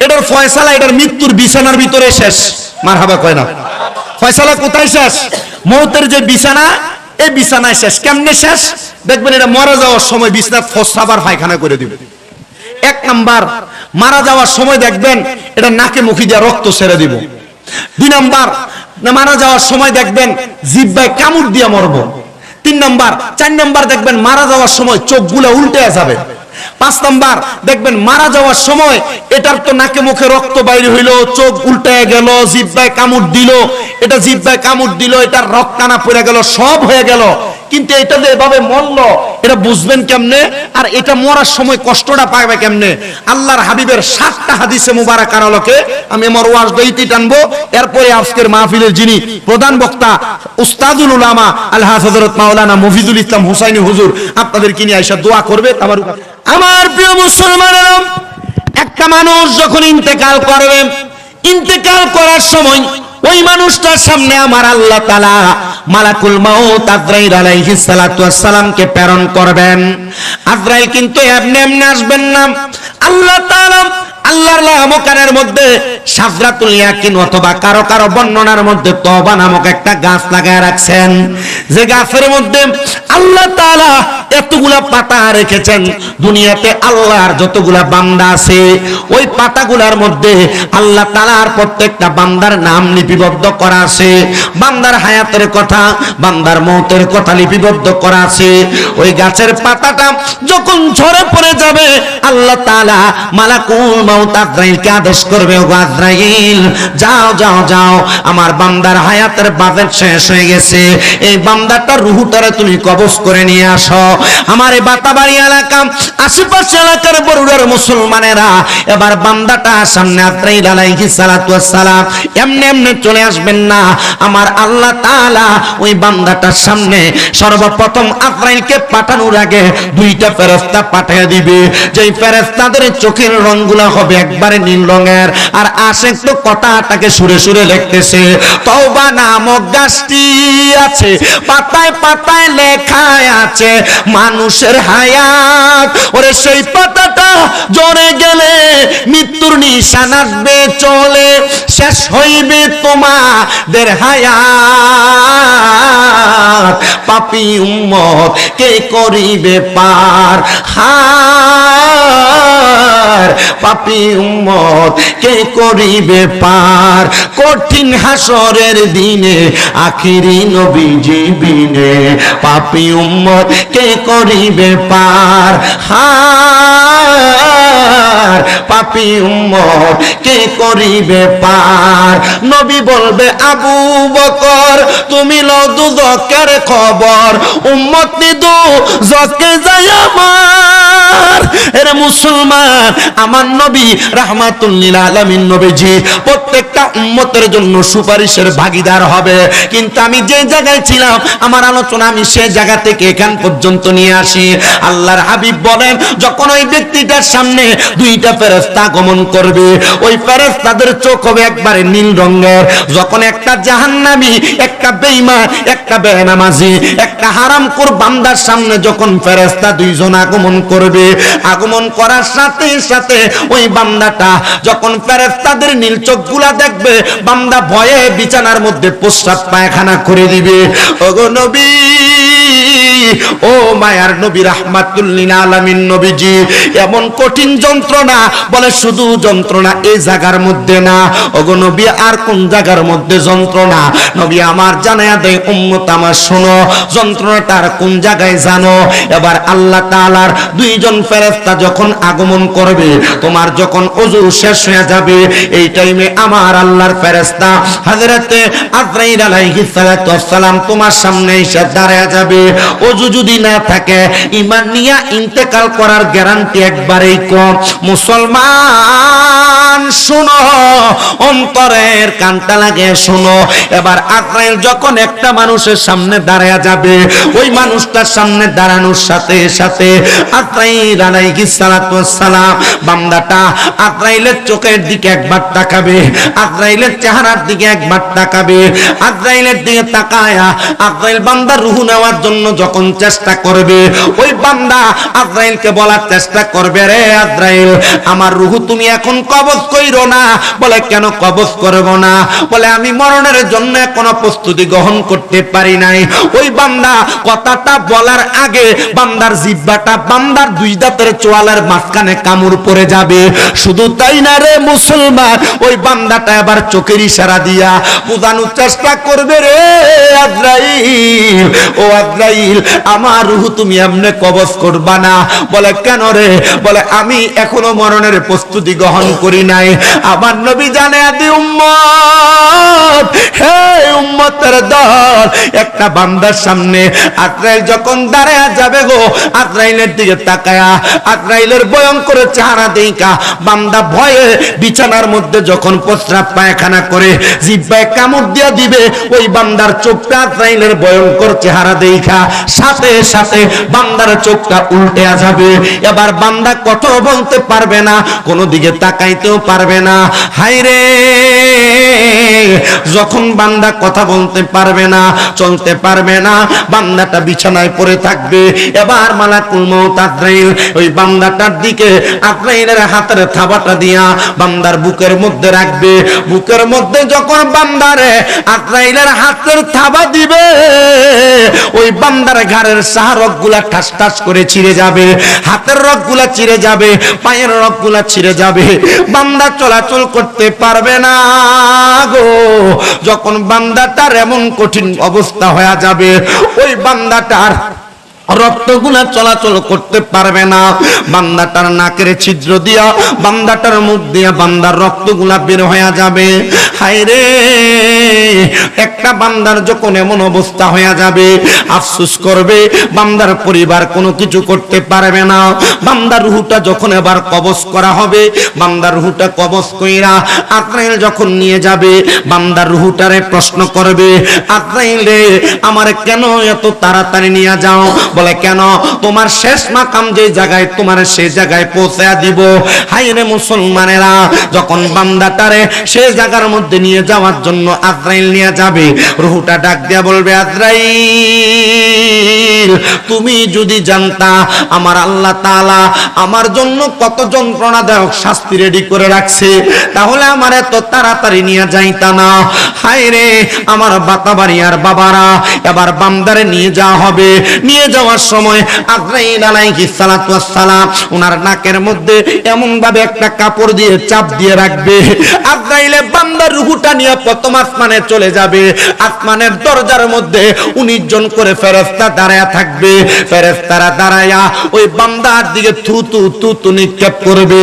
এটার ফয়সালা এটার মৃত্যুর বিছানার ভিতরে শেষ। মারহাবা কয় না? ফয়সালা কোথায় শেষ? মৌতের যে বিছানা, এই বিছানায় শেষ। কেমনে শেষ? দেখবেন এটা মরে যাওয়ার সময় বিছানা ফসাবার পায়খানা করে দিবে। এক নাম্বার, মারা যাওয়ার সময় দেখবেন এটা নাকে মুখে দিয়ে রক্ত ছেড়ে দিব। 2 নাম্বার, মারা যাওয়ার সময় দেখবেন জিহ্বায় কামড় দিয়ে মরবো। 3 নাম্বার, 4 নাম্বার দেখবেন মারা যাওয়ার সময় চোখগুলো উল্টে যাবে। 5 নাম্বার দেখবেন মারা যাওয়ার সময় এটার তো নাকে মুখে রক্ত বাইরে হইলো, চোখ উল্টে গেল, জিহ্বায় কামড় দিল, এটা জিহ্বায় কামড় দিল, এটার রক্তানা পড়ে গেল, সব হয়ে গেল, কিন্তু এটা যে এভাবে মরলো এটা বুঝবেন কেমনে? আর এটা মরার সময় কষ্টটা পাবে কেমনে? আল্লাহর হাবিবের 7টা হাদিসে মুবারাকার আলোকে আমি আমার ওয়াজ দইতে টানবো। এরপরে আজকের মাহফিলের যিনি প্রধান বক্তা উস্তাদুল উলামা আল্লাহ হযরত মাওলানা মুফিদুল ইসলাম হুসাইনি হুজুর আপনাদেরকে নিয়ে আইসা দোয়া করবে। আমার প্রিয় মুসলমানেরা, একটা মানুষ যখন ইন্তেকাল করবে, ইন্তেকাল করার সময় ওই মানুষটার সামনে আমার আল্লাহ তাআলা মালাকুল মাউত আজরাইল আলাইহিস সালাতু ওয়াস সালামকে প্রেরণ করবেন। আজরাইল কিন্তু এমনি এমনি আসবেন না। আল্লাহ তাআলা আল্লাহর নামকানের মধ্যে সাজরাতুল ইয়াকিন অথবা কারো কারো বর্ণনার মধ্যে তওবা নামক একটা গাছ লাগায় রাখছেন, যে গাছের মধ্যে আল্লাহ তাআলা এতগুলা পাতা রেখেছেন। দুনিয়াতে আল্লাহর যতগুলা বান্দা আছে ওই পাতাগুলার মধ্যে আল্লাহ তাআলার প্রত্যেকটা বান্দার নাম লিপিবদ্ধ করা আছে, বান্দার হায়াতের কথা, বান্দার মওতের কথা লিপিবদ্ধ করা আছে। ওই গাছের পাতাটা যখন ঝরে পড়ে যাবে আল্লাহ তাআলা মালাকুল মাউত আজরাইলকে আদেশ করবে, ও আজরাইল যাও যাও যাও, আমার বান্দার হায়াতের বাজেট শেষ হয়ে গেছে, এই বান্দাটার রূহটারে তুমি কবজ করে নিয়ে আসো। আমার এই বাতাবাড়ি এলাকা আশেপাশে এলাকার বড়ুরার মুসলমানেরা এবার বান্দাটা সামনে আজরাইল আলাইহিস সালাতু ওয়াস সালাম এমনি এমনি চলে আসবেন না। আমার আল্লাহ তাআলা ওই বান্দাটার সামনে সর্বপ্রথম আজরাইলকে পাঠানোর আগে 2টা ফেরেশতা পাঠিয়ে দিবে, যেই ফেরেশতাদের চোখের রংগুলো হবে একবারে নীল রঙের, আর আশেক তো কথাটাকে সুরে সুরে লিখতেছে, তওবা নামক গাছটি আছে, পাতায় পাতায় লেখা আছে মানুষের হায়াত, ওরে সেই পাতাটা ঝরে গেলে মৃত্যুর নিশান আসবে চলে, শেষ হইবে তোমাদের হায়াত, পাপী উম্মত কে করিবে পার, হার পাপী উম্মত কে করিবে পার, কঠিন হাসরের দিনে আখিরি নবীজি বিনে, পাপী উম্মত কে করিবে পার, হার পাপী উম্মত কে করিবে পার। নবী বলবে আবু বকর তুমি লও দুজকের খবর, উম্মত নিদু জকে যায় আমার। এরে মুসলমান, আমার নবী রাহমাতুল লিল আলামিন নবীজি প্রত্যেকটা উম্মতের জন্য সুপারিশের ভাগীদার হবে। কিন্তু আমি যে জায়গায় ছিলাম আমার আলোচনা আমি সেই জায়গা থেকে এখান পর্যন্ত নিয়ে আসি। আল্লাহর হাবিব বলেন যখন ওই ব্যক্তিটার সামনে 2টা ফেরেশতা আগমন করবে, ওই ফেরেশতাদের চোখ হবে একবারে নীল রঙের। যখন একটা জাহান্নামী, একটা বেঈমান, একটা বেনামাজি, একটা হারামখোর বান্দার সামনে যখন ফেরেশতা 2 জন আগমন করবে, আগমন করার সাথে সাথে ওই বান্দাটা যখন ফেরেশতাদের নীল চোখগুলা দেখবে, বান্দা ভয়ে বিছানার মধ্যে প্রস্রাব পায়খানা করে দিবে। ওগো নবী, ও মায়ার নবী রাহমাতুল লিল আলামিন নবীজি, এমন কঠিন যন্ত্রণা, বলে শুধু যন্ত্রণা এই জায়গার মধ্যে না, ওগো নবী আর কোন জায়গার মধ্যে যন্ত্রণা? নবী আমার জানায়া দেয় উম্মত আমার শোনো, যন্ত্রণাটা আর কোন জায়গায় জানো? এবার আল্লাহ তাআলার 2 জন ফেরেশতা যখন আগমন করবে, তোমার যখন ওযু শেষ হয়ে যাবে, এই টাইমে আমার আল্লাহর ফেরেশতা হযরতে আজরাইল আলাইহিস সালাতু ওয়াস সালাম তোমার সামনে এসে দাঁড়ায়া যাবে। ওযু যদি না থাকে ঈমান নিয়া ইন্তেকাল করার গ্যারান্টি একবারেই কম। মুসলমান শোনো, অন্তরের কানটা লাগে শোনো। এবার আজরাইল যখন একটা মানুষের সামনে দাঁড়ায়া যাবে, ওই মানুষটার সামনে দাঁড়ানোর সাথে সাথে আজরাইল আলাইহিস সালাতু ওয়াস সালাম বান্দাটা আজরাইলের চোখের দিকে একবার তাকাবে, আজরাইলের চেহারার দিকে একবার তাকাবে। আজরাইলের দিকে তাকায়া আজরাইল বান্দার রূহ নেওয়ার জন্য জন্য যখন চেষ্টা করবে, ওই বান্দা আজরাইলকে বলার চেষ্টা করবে, রে আজরাইল আমার রূহ তুমি এখন কবজ কইরো না। বলে কেন কবজ করব না? বলে আমি মরণের জন্য এখনো প্রস্তুতি গ্রহণ করতে পারি নাই। ওই বান্দা কথাটা বলার আগে বান্দার জিহ্বাটা বান্দার দুই দাঁতের চোয়ালের মাঝখানে কামড় পড়ে যাবে। শুধু তাই না রে মুসলমান, ওই বান্দাটা আবার চোখের ইশারা দিয়া বোঝানোর চেষ্টা করবে, রে আজরাইল ও আজরাইল আমার রূহ তুমি এমনে কবজ করবা না। বলে কেন রে? বলে আমি এখনো মরণের প্রস্তুতি গ্রহণ করি নাই। আমার নবী জানে আদি উম্মত, হে উম্মতের দল, একটা বান্দার সামনে আজরাইল যখন দাঁড়ায়া যাবে গো, আজরাইলের দিকে তাকায়া আজরাইলের ভয়ঙ্কর চেহারা দেখা বান্দা ভয়ে বিছানার মধ্যে যখন প্রস্রাব পায়খানা করে জিহ্বায় কামড় দিয়া দিবে, ওই বান্দার চোখটা আজরাইলের ভয়ঙ্কর চেহারা দেখা সাথে সাথে বান্দার চোখটা উল্টে যাবে। এবার বান্দা কথা বলতে পারবে না, কোনো দিকে তাকাইতেও পারবে না। হায়রে, যখন বান্দা কথা বলতে পারবে না, চলতে পারবে না, বান্দাটা বিছানায় পড়ে থাকবে। এবার মালাকুল মউত আজরাইল ওই বান্দাটার দিকে আজরাইলের হাতের থাবাটা দিয়া বান্দার বুকের মধ্যে রাখবে। বুকের মধ্যে যখন বান্দারে আজরাইলের হাতের থাবা দিবে, ওই বান্দার ঘাড়ের রগগুলা ঠাস ঠাস করে ছিঁড়ে যাবে, হাতের রগগুলা ছিঁড়ে যাবে, পায়ের রগগুলা ছিঁড়ে যাবে। বান্দা চলাচল করতে পারবে না গো। যখন বান্দাটার এমন কঠিন অবস্থা হয়ে যাবে, ওই বান্দাটার রক্তগুলা চলাচল করতে পারবে না। বান্দাটার নাকের ছিদ্র দিয়া বান্দাটার মুখ দিয়া বান্দার রক্তগুলা বের হয়ে যাবে। হায়রে, একটা বান্দার যখন এমন অবস্থা হয়ে যাবে, আফসোস করবে বান্দার পরিবার কোনো কিছু করতে পারবে না। বান্দার রূহটা যখন এবার কবজ করা হবে, বান্দার রূহটা কবজ কইরা আজরাইল যখন নিয়ে যাবে, বান্দার রূহটারে প্রশ্ন করবে, আজরাইলে আমার কেন এত তাড়াতাড়ি নিয়ে যাও? বলে কেন? তোমার শেষ মাকাম যে জায়গায়, তোমার সেই জায়গায় পৌঁছায়া দিব। হায়রে মুসলমানেরা, যখন বান্দাটারে সেই জায়গার মধ্যে নিয়ে যাওয়ার জন্য আজরাইল নিয়ে যাবে, রূহটা ডাক দিয়া বলবে, আজরাইল তুমি যদি জানতা আমার আল্লাহ তাআলা আমার জন্য কত যন্ত্রণাদায়ক শাস্তি রেডি করে রাখছে, তাহলে আমার এত তাড়াতাড়ি নিয়ে যাইতা না। হায়রে আমার বাতাবাড়ি আর বাবারা, এবার বান্দারে নিয়ে যাওয়া হবে। নিয়ে যাওয়ার সময় আজরাইল আলাইহিস সালাতু ওয়াস সালাম ওনার নাকের মধ্যে এমন ভাবে একটা কাপড় দিয়ে চাপ দিয়ে রাখবে, আজরাইলে বান্দার রূহটা নিয়ে প্রথম আসমানে চলে যাবে। আসমানের দরজার মধ্যে 19 জন করে ফেরেশতা দাঁড়ায়া থাকবে। ফেরেশতারা দাঁড়ায়া ওই বান্দার দিকে থুতু থুতু নিক্ষেপ করবে।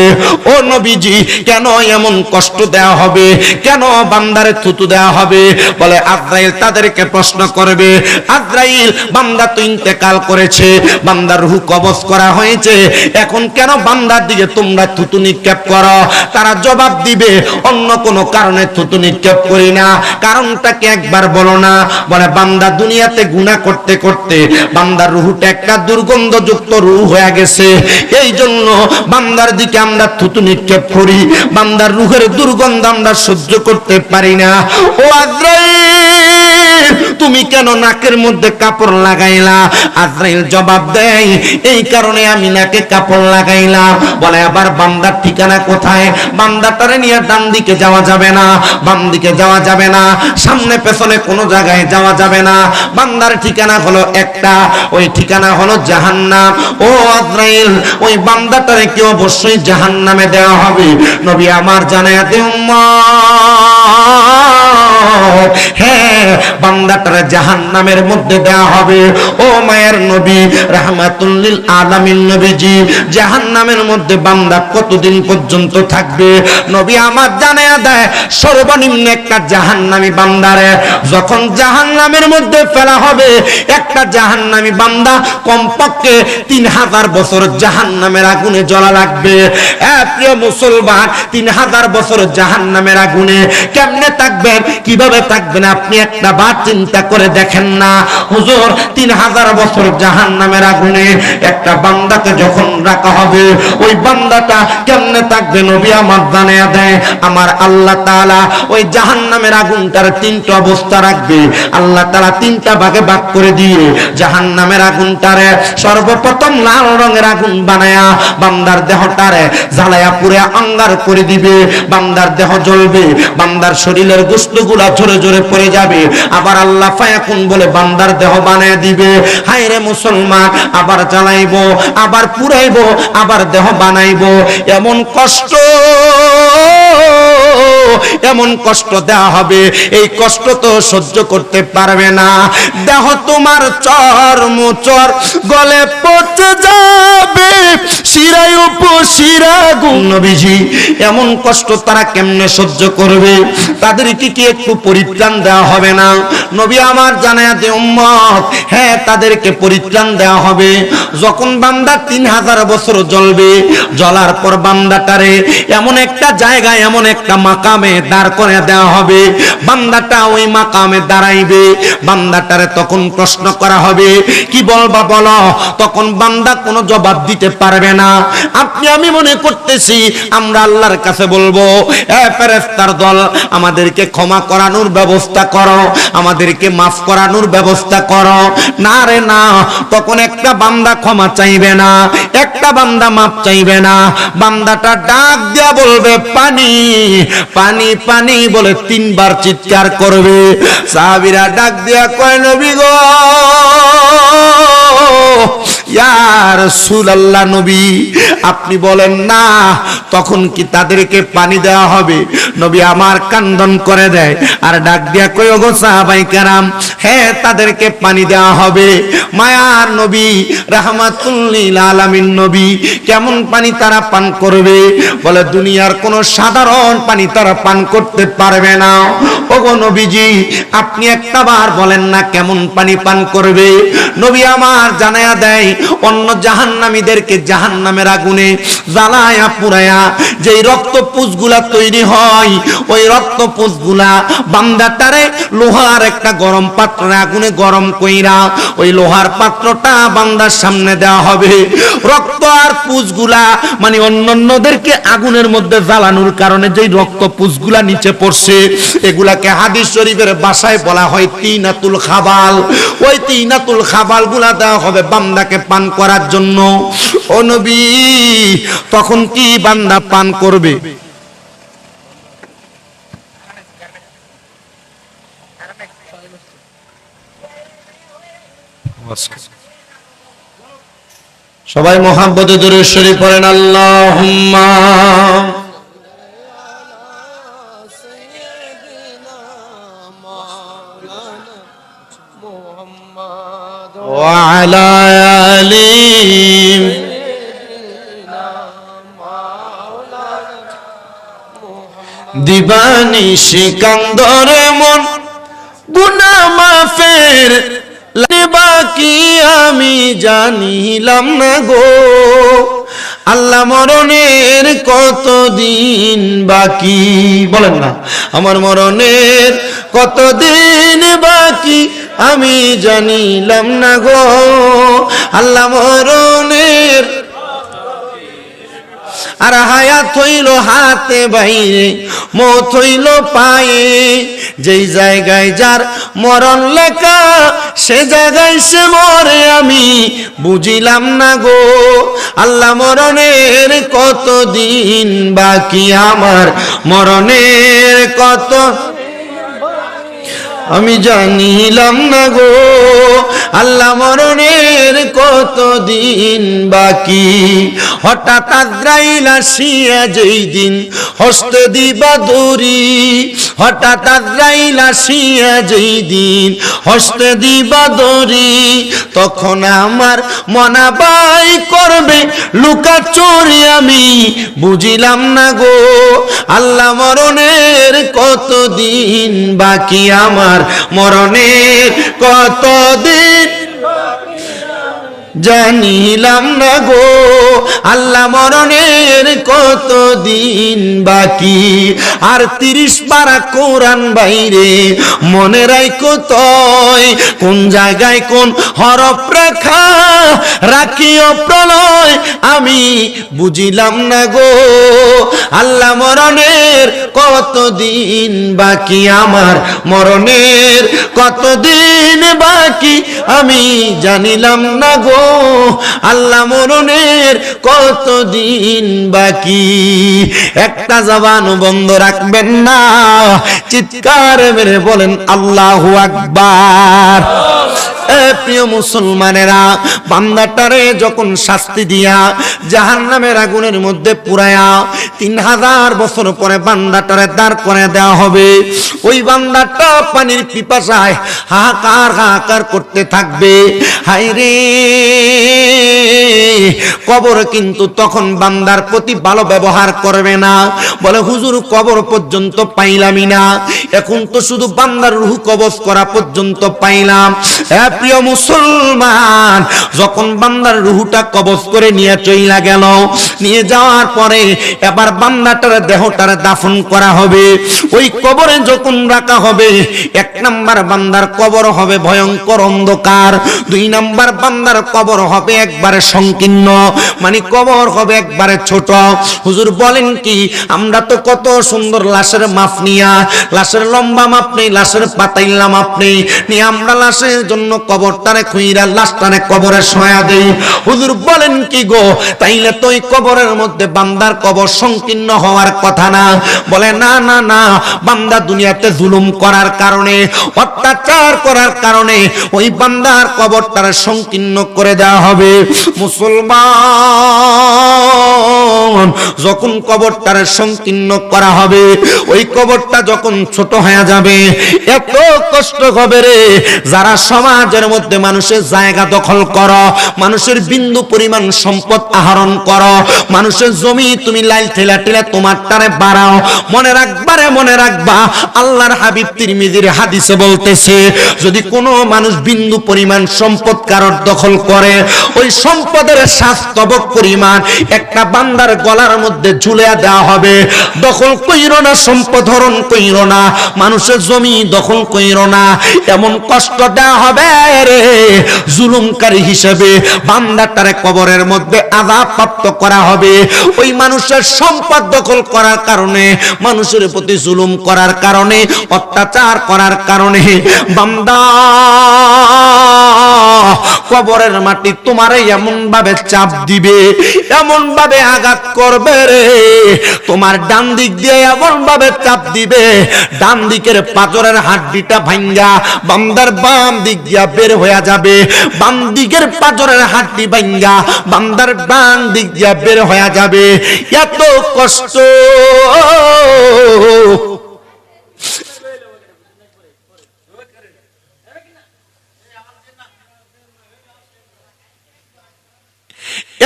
ও নবীজি, কেন এমন কষ্ট দেওয়া হবে? কেন বান্দারে থুতু দেওয়া হবে? বলে আজরাইল তাদেরকে প্রশ্ন করবে, আজরাইল বান্দা তো ইন্তেকাল করেছে, বান্দার রূহ কবজ করা হয়েছে, এখন কেন বান্দার দিকে তোমরা থুতু নিক্ষেপ করো? তারা জবাব দিবে, অন্য কোনো কারণে থুতু নিক্ষেপ করি না। কারণটা কি একবার বলো না? বলে বান্দা দুনিয়াতে গুনাহ করতে করতে বান্দার রূহটা একটা দুর্গন্ধযুক্ত রূহ হয়ে গেছে, এই জন্য বান্দার দিকে আমরা থুতু নিক্ষেপ করি। বান্দার রূহের দুর্গন্ধ আমরা সহ্য করতে পারি না। ও আজরাইল, তুমি কেন নাকের মধ্যে কাপড় লাগাইলা? আজরাইল জবাব দেয়, এই কারণে আমি নাকে কাপড় লাগাইলাম। বলে আবার বান্দার ঠিকানা কোথায়? বান্দাটারে নিয়ে ডান দিকে যাওয়া যাবে না, বাম দিকে যাওয়া যাবে না, সামনে পেছনে কোনো জায়গায় যাওয়া যাবে না। বান্দার ঠিকানা হলো একটা, ওই ঠিকানা হলো জাহান্নাম। ও আজরাইল, ওই বান্দাটারে কি অবশ্যই জাহান্নামে দেওয়া হবে। নবী আমার জানায়া দে উম্মত, হ্যাঁ বান্দাটারে জাহান্নামের মধ্যে দেওয়া হবে। ও মায়ের নবী রাহমাতুল লিল আলামিন নবীজি, জাহান্নামের মধ্যে বান্দা কতদিন পর্যন্ত থাকবে? নবী আমার জানায়া দেয়, সর্বনিম্ন একটা জাহান্নামী বান্দারে যখন জাহান্নামের মধ্যে ফেলা হবে, একটা জাহান্নামী বান্দা কমপক্ষে 3000 বছর জাহান্নামের আগুনে জ্বলা লাগবে। প্রিয় মুসলমান, 3000 বছর জাহান্নামের আগুনে কেমনে থাকবেন? কিভাবে কিভাবে থাকবেন আপনি একটা বার চিন্তা করে দেখেন না। হুজুর 3000 বছর জাহান্নামের আগুনে একটা বান্দাকে যখন রাখা হবে, ওই বান্দাটা কেমনে থাকবে নবী আমার জানিয়ে দেয়। আমার আল্লাহ তাআলা ওই জাহান্নামের আগুনটার 3টা অবস্থা রাখবে। আল্লাহ তাআলা 3টা ভাগে ভাগ করে দিয়ে জাহান্নামের আগুনটারে সর্বপ্রথম লাল রঙের আগুন বানায়া বান্দার দেহটারে জ্বালায়া পুরে আঙ্গার করে দিবে। বান্দার দেহ জ্বলবে, বান্দার শরীরের গোশতগুলা ঝরে ঝরে পড়ে যাবে। আবার আল্লাহ ফায়াকুন বলে বান্দার দেহ বানায় দিবে। হায় রে মুসলমান, আবার জ্বালাইবো, আবার পুরাইবো, আবার দেহ বানাইবো। এমন কষ্ট, এমন কষ্ট দেওয়া হবে, এই কষ্ট তো সহ্য করতে পারবে না। দেহ তোমার চর্মচর গলে পচে যাবে, শিরায় উপশিরা গুণ। নবীজি এমন কষ্ট তারা কেমনে সহ্য করবে? তাদেরকে কি একটু পরিত্রাণ দেওয়া হবে না? নবী আমার জানায়া দে উম্মত, হ্যাঁ তাদেরকে পরিত্রাণ দেওয়া হবে। যখন বান্দা 3000 বছর জ্বলবে, জ্বলার পর বান্দাটারে এমন একটা জায়গায়, এমন একটা মাকামে দাঁড় করে দেওয়া হবে। বান্দাটা ওই মাকামে দাঁড়াইবে। বান্দাটারে তখন প্রশ্ন করা হবে, কি বলবা বলো? তখন বান্দা কোনো জবাব দিতে পারবে না। আপনি আমি মনে করতেছি আমরা আল্লাহর কাছে বলবো, এ ফেরেশতার দল, আমাদেরকে ক্ষমা করানোর ব্যবস্থা করো, আমাদেরকে মাফ করানোর ব্যবস্থা করো। না রে না, তখন একটা বান্দা ক্ষমা চাইবে না, একটা বান্দা মাফ চাইবে না। বান্দাটা ডাক দিয়া বলবে পানি পানি পানি বলে 3 বার চিৎকার করবে। সাহাবীরা ডাক দিয়া কয়, নবী গো, ইয়া রাসূলুল্লাহ, নবী আপনি বলেন না। তখন কি তাদেরকে পানি দেওয়া হবে? নবী আমার কান্দন করে দেয় আর ডাক দিয়া কয়, ওগো সাহাবায়ে কেরাম, হ্যাঁ তাদেরকে পানি দেওয়া হবে। মায়ার নবী, রাহমাতুল লিল আলামিন নবী, কেমন পানি তারা পান করবে? বলে দুনিয়ার কোন সাধারণ পানি তারা পান করতে পারবে না। ওগো নবীজি আপনি একটা বার বলেন না কেমন পানি পান করবে? নবী আমার জানায়া দেয়, অন্য জাহান্নামীদেরকে জাহান্নামের আগুনে জ্বালায়া পুরায়া যেই রক্তপুঞ্জগুলা তৈরি হয়, ওই রক্তপুঞ্জগুলা বান্দাটারে লোহার একটা গরম পাত্রে আগুনে গরম কইরা ওই লোহার পাত্রটা বান্দার সামনে দেওয়া হবে। রক্ত আর পুঁজগুলা মানে অন্যদেরকে আগুনের মধ্যে জ্বালানোর কারণে যেই রক্তপুঞ্জগুলা নিচে পড়ছে, এগুলাকে হাদিস শরীফের ভাষায় বলা হয় তিনাতুল খাবাল। ওই তিনাতুল খাবাল গুলা দেওয়া হবে বান্দাকে পান করার জন্য। ও নবী, তখন কি বান্দা পান করবে? সবাই মোহাব্বতে দুরূদ শরীফ পড়েন, আল্লাহুম্মা ওয়া আলা আলি দিবানিশি কান্দরে মন গুনাহ মাফের বাকি আমি জানিলাম না গো। আল্লাহ মরণের কতদিন বাকি, বলেন না, আমার মরণের কতদিন বাকি আমি জানিলাম না গো। আল্লাহ মরণের আর হায়াত হইল হাতে বাইরে, মৌত হইল পায়ে। যেই জায়গায় যার মরণ লেখা, সে জায়গায় সে মরে আমি বুঝিলাম না গো। আল্লাহ মরণের কতদিন বাকি, আমার মরণের কত আমি জানিলাম না গো। আল্লাহ মরণের কতদিন বাকি। হঠাৎ আজরাইল আসিয়া যেই দিন হস্তে দিবা দড়ি, হঠাৎ আজরাইল আসিয়া যেই দিন হস্তে দিবা দড়ি, তখন আমার মনাবাই করবে লুকা চোরি আমি বুঝিলাম না গো। আল্লাহ মরণের কতদিন বাকি, আমার মরণের কতদিন জানিলাম না গো। আল্লাহ মরণের কত দিন বাকি, আর 30 পারা কোরআন বাইরে মনে রাখো তয়, কোন জায়গায় কোন হরফ রেখা রাখিও প্রলয় আমি বুঝিলাম না গো। আল্লাহ মরণের কত দিন বাকি, আমার মরণের কত দিন বাকি আমি জানিলাম না গো। আল্লাহ মরণের কত দিন বাকি। একটা জবান বন্ধ রাখবেন না, চিৎকার মেরে বলেন আল্লাহু আকবার। প্রিয় মুসলমানেরা, বান্দাটারে যখন শাস্তি দিয়া জাহান্নামের আগুনের মধ্যে পুরায়া 3000 বছর পরে বান্দাটারে দাঁড় করে দেওয়া হবে। ওই বান্দাটা পানির পিপাসায় হাহাকার হাহাকার করতে থাকবে। হায়রে, কবর কিন্তু তখন বান্দার প্রতি ভালো ব্যবহার করবে না, বলে হুজুর কবর পর্যন্ত পাইলামই না, এখন তো শুধু বান্দার রূহ কবজ করা পর্যন্ত পাইলাম। প্রিয় মুসলমান, যখন বান্দার রূহটা কবজ করে নিয়ে চইলা গেল, নিয়ে যাওয়ার পরে এবার বান্দাটার দেহটার দাফন করা হবে। ওই কবরে যখন রাখা হবে, 1 নাম্বার বান্দার কবর হবে ভয়ঙ্কর অন্ধকার, 2 নাম্বার বান্দার কবর হবে একবারে সংকীর্ণ, মানে কবর হবে একবারে ছোট। হুজুর বলেন কি, আমরা তো কত সুন্দর লাশের মাপ নিয়া, লাশের লম্বা মাপ নেই, লাশের পাতাইলা মাপ নেই, নিয়ে আমরা লাশের জন্য কবরটারে খুইরা লাশটারে কবরে শোয়া দেই। হুজুর বলেন কি গো, তাইলে তো ওই কবরের মধ্যে বান্দার কবর সংকীর্ণ হওয়ার কথা না। বলে না না না, বান্দা দুনিয়াতে জুলুম করার কারণে, অত্যাচার করার কারণে ওই বান্দার কবরটারে সংকীর্ণ করে দেওয়া হবে। মুসলমান, যখন কবরটারে সংকীর্ণ করা হবে, ওই কবরটা যখন ছোট হয়ে যাবে, এত কষ্ট হবে রে। যারা সমাজের মধ্যে মানুষের জায়গা দখল করো, মানুষের বিন্দু পরিমাণ সম্পদ আহরণ করো, মানুষের জমি তুমি লাইল ঠেলা ঠেলা তোমার টারে বাড়াও, মনে রাখবা রে, মনে রাখবা, আল্লাহর হাবিব তিরমিজির হাদিসে বলতেছে, যদি কোনো মানুষ বিন্দু পরিমাণ সম্পদ কারোর দখল করে, ওই সম্পদের শাস্তবক পরিমাণ একটা বান্দার গলার মধ্যে ঝুলে দেওয়া হবে। দখল কইরো না, সম্পদ হরণ কইরো না, মানুষের জমি দখল কইরো না, এমন কষ্ট দেওয়া হবে রে, জুলুমকারী হিসেবে বান্দাটারে কবরের মধ্যে আযাব প্রাপ্ত করা হবে। ওই মানুষের সম্পদ দখল করার কারণে, মানুষের প্রতি জুলুম করার কারণে, অত্যাচার করার কারণে বান্দা কবরের মাটি তোমারে এমন ভাবে চাপ দিবে, এমন ভাবে আঘাত করবে রে, তোমার ডান দিক দিয়ে এমন ভাবে চাপ দিবে, ডান দিকের পাঁজরের হাড্ডিটা ভাঙ্গা বান্দার বাম দিক দিয়া বের হয়ে যাবে, বাম দিকের পাঁজরের হাড্ডি ভাঙ্গা বান্দার ডান দিক দিয়া বের হয়ে যাবে। এত কষ্ট,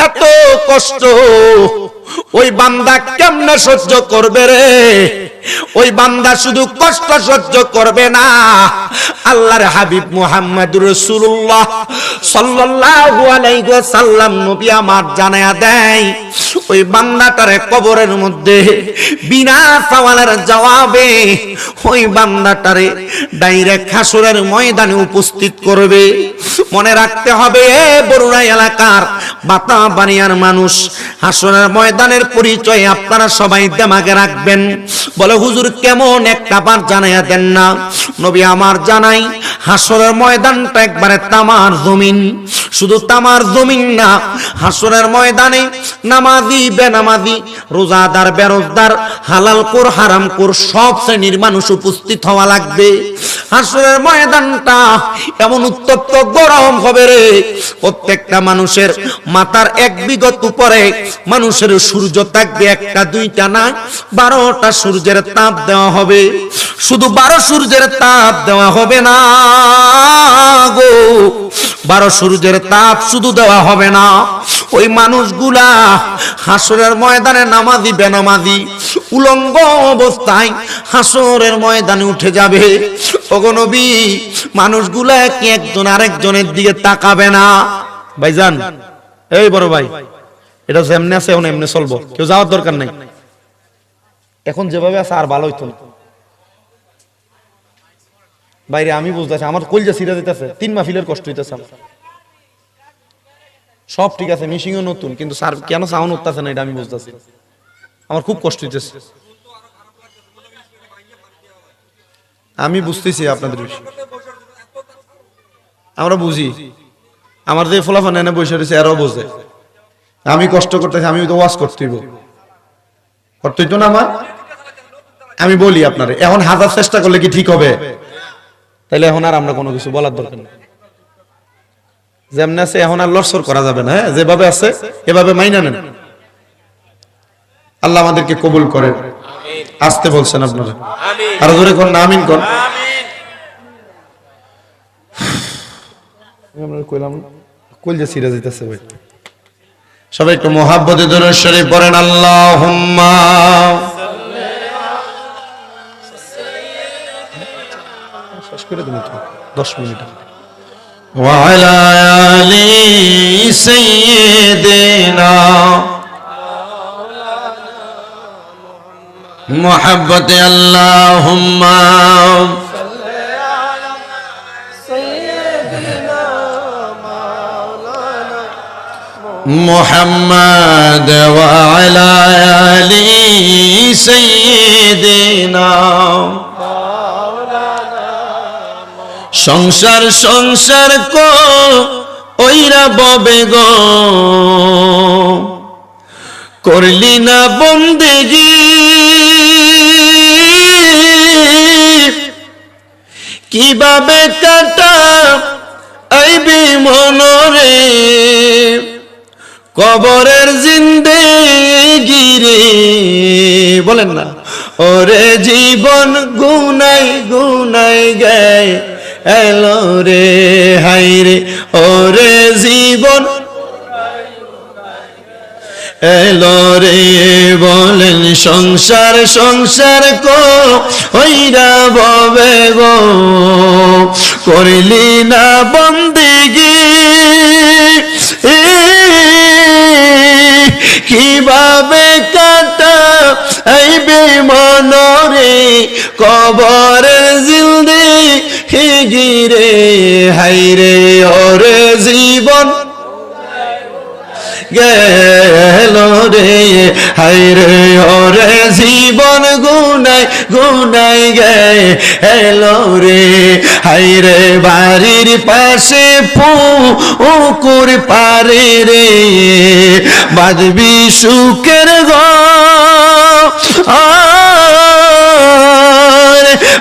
এত কষ্ট ওই বান্দা কেমনে সহ্য করবে রে? ওই বান্দা শুধু কষ্ট সহ্য করবে না, আল্লাহর হাবিব মুহাম্মদুর রাসূলুল্লাহ সাল্লাল্লাহু আলাইহি ওয়াসাল্লাম নবী আমার জানায়া দেয়, ওই বান্দাটারে কবরের মধ্যে বিনা সওয়ালের জবাবে ওই বান্দাটারে ডাইরেক্ট হাসরের ময়দানে উপস্থিত করবে। মনে রাখতে হবে, বরুণা এলাকার বাতাবাড়িয়ার মানুষ, হাসরের ময়দানের পরিচয় আপনারা সবাই দিমাগে রাখবেন। বলে হুজুর কেমন একটা বার জানাইয়া দেন না। নবী আমার জানাই, হাসরের ময়দানটা একবারে তামার জমিন, শুধু তামার জমিন না, হাসরের ময়দানে নামাজি বেনামাজি, রোজাদার বেরোজদার, হালাল কোর হারাম কোর সব শ্রেণীর মানুষ উপস্থিত হওয়া লাগবে। হাসরের ময়দানটা এমন উত্তপ্ত গরম হবে রে, প্রত্যেকটা মানুষের মাথার 1 বিঘত উপরে মানুষের সূর্য থাকবে, 1টা 2টা না, 12টা সূর্যের তাপ দেওয়া হবে। শুধু 12 সূর্যের তাপ দেওয়া হবে না গো, 12 সূর্যের তাপ শুধু দেওয়া হবে না, ওই মানুষগুলা হাসরের ময়দানে নামাজি বেনামাজি উলঙ্গ অবস্থায় হাসরের ময়দানে উঠে যাবে। ওগো নবী, মানুষগুলা কি একজন আরেকজনের দিকে তাকাবে না? ভাইজান, এই বড় ভাই, এটা যেমনি আছে এখন এমনি চলবো, কেউ যাওয়ার দরকার নাই। এখন যেভাবে আছে আর ভালো হইতো না। বাইরে আমি বুঝতেছি আমার কলজা ছিঁড়া দিতেছে, 3 মাহফিলের কষ্ট হইতেছে আমার। সব ঠিক আছে, মিশিংও নতুন, কিন্তু স্যার কেন সাউন্ড উঠতেছে না এটা আমি বুঝতেছি। আমার খুব কষ্ট হইতেছে, আমি বুঝতেছি আপনাদের বিষয়, আমরা বুঝি। আমার যে ফলাফল এনে বসে রয়েছে এরাও বোঝে আমি কষ্ট করতেছি, আমি তো ওয়াজ করতেইব, করতেই তো না আমার। আমি বলি আপনারে, এখন হাজার চেষ্টা করলে কি ঠিক হবে? তাহলে এখন আর আমরা কোনো কিছু বলার দরকার নেই। যেমন আছে এখন আর লড়সড় করা যাবে না। হ্যাঁ, যেভাবে আছে এভাবে মাইনা নেন। আল্লাহ আমাদেরকে কবুল করেন। আসতে বলছেন আপনারা, আরো জোরে কোন না আমিন কোন। আমরা কইলাম কলজা ছিঁড়া যাইতেছে ভাই। সবাই একটু মুহাব্বতে দরুদ শরীফ পড়েন। আল্লাহুম্মা শেষ করে দিন তো 10 মিনিট। ওয়া আলা আলি সাইয়্যিদিনা মুহাব্বতে আল্লাহুম্মা মুহাম্মদ ওয়া আলা আলি সাইয়্যিদিনা। সংসার সংসার কো ওইরা ববে গো, করলি না বন্দেগি, কিভাবে কাটা আইবি মনরে, কবরের জিন্দেগি রে। বলেন না, ওরে জীবন গুনাই গুনাই গায় এলো রে হাই রে, ওরে জীবন এলো রে। বলেন সংসার সংসার কো হইরা ববে গো, করিলি না বন্দেগি, কিভাবে কাটা আইবে মনরে, কবরের জিন্দেগি রে হাই রে, ওরে জীবন গেল রে হাই রে, ওরে জীবন গুনাই গুনাই গেল রে হাই রে। বাড়ির পাশে পুকুর পারে রে, বাঁধবি সুখের ঘর,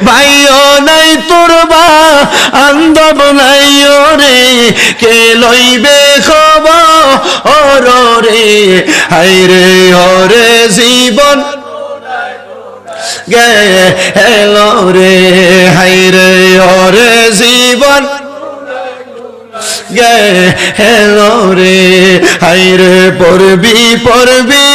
ভাইও নাই তোর বান্ধব নাই রে, কে লইবে খবর রে হাই রে, ওরে জীবন গেল রে হাই রে, ওরে জীবন গেল রে হাই রে। পড়বি পড়বি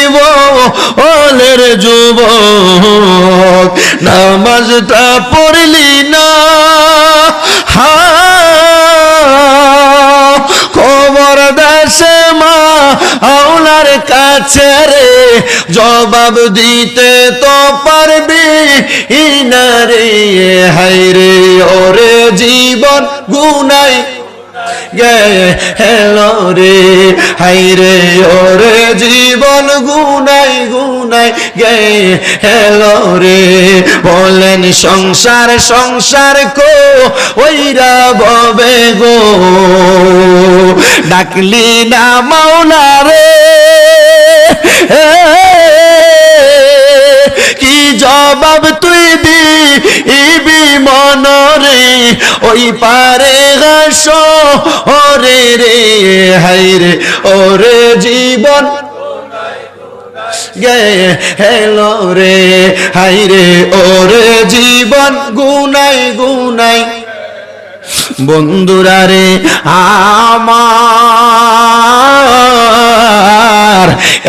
ওলের যুবক, নামাজটা পড়লি না, খবর দেশে মা আওলার কাছে রে, জবাব দিতে তো পারবি না রে হাই রে, ওরে জীবন গুনাই গেল রে হাই রে, ওরে জীবন গুনাই গুনাই গেল রে। বলেন সংসার সংসার কো ওইরা ববে গো, ডাকলি না মাওলা রে, কি জবাব তুই দিবি মনরে, ওই পারে গাছ ওরে রে হাই রে, ওরে জীবন গেল রে হাই রে, ওরে জীবন গুনাই গুনাই। বন্ধুরা রে আমার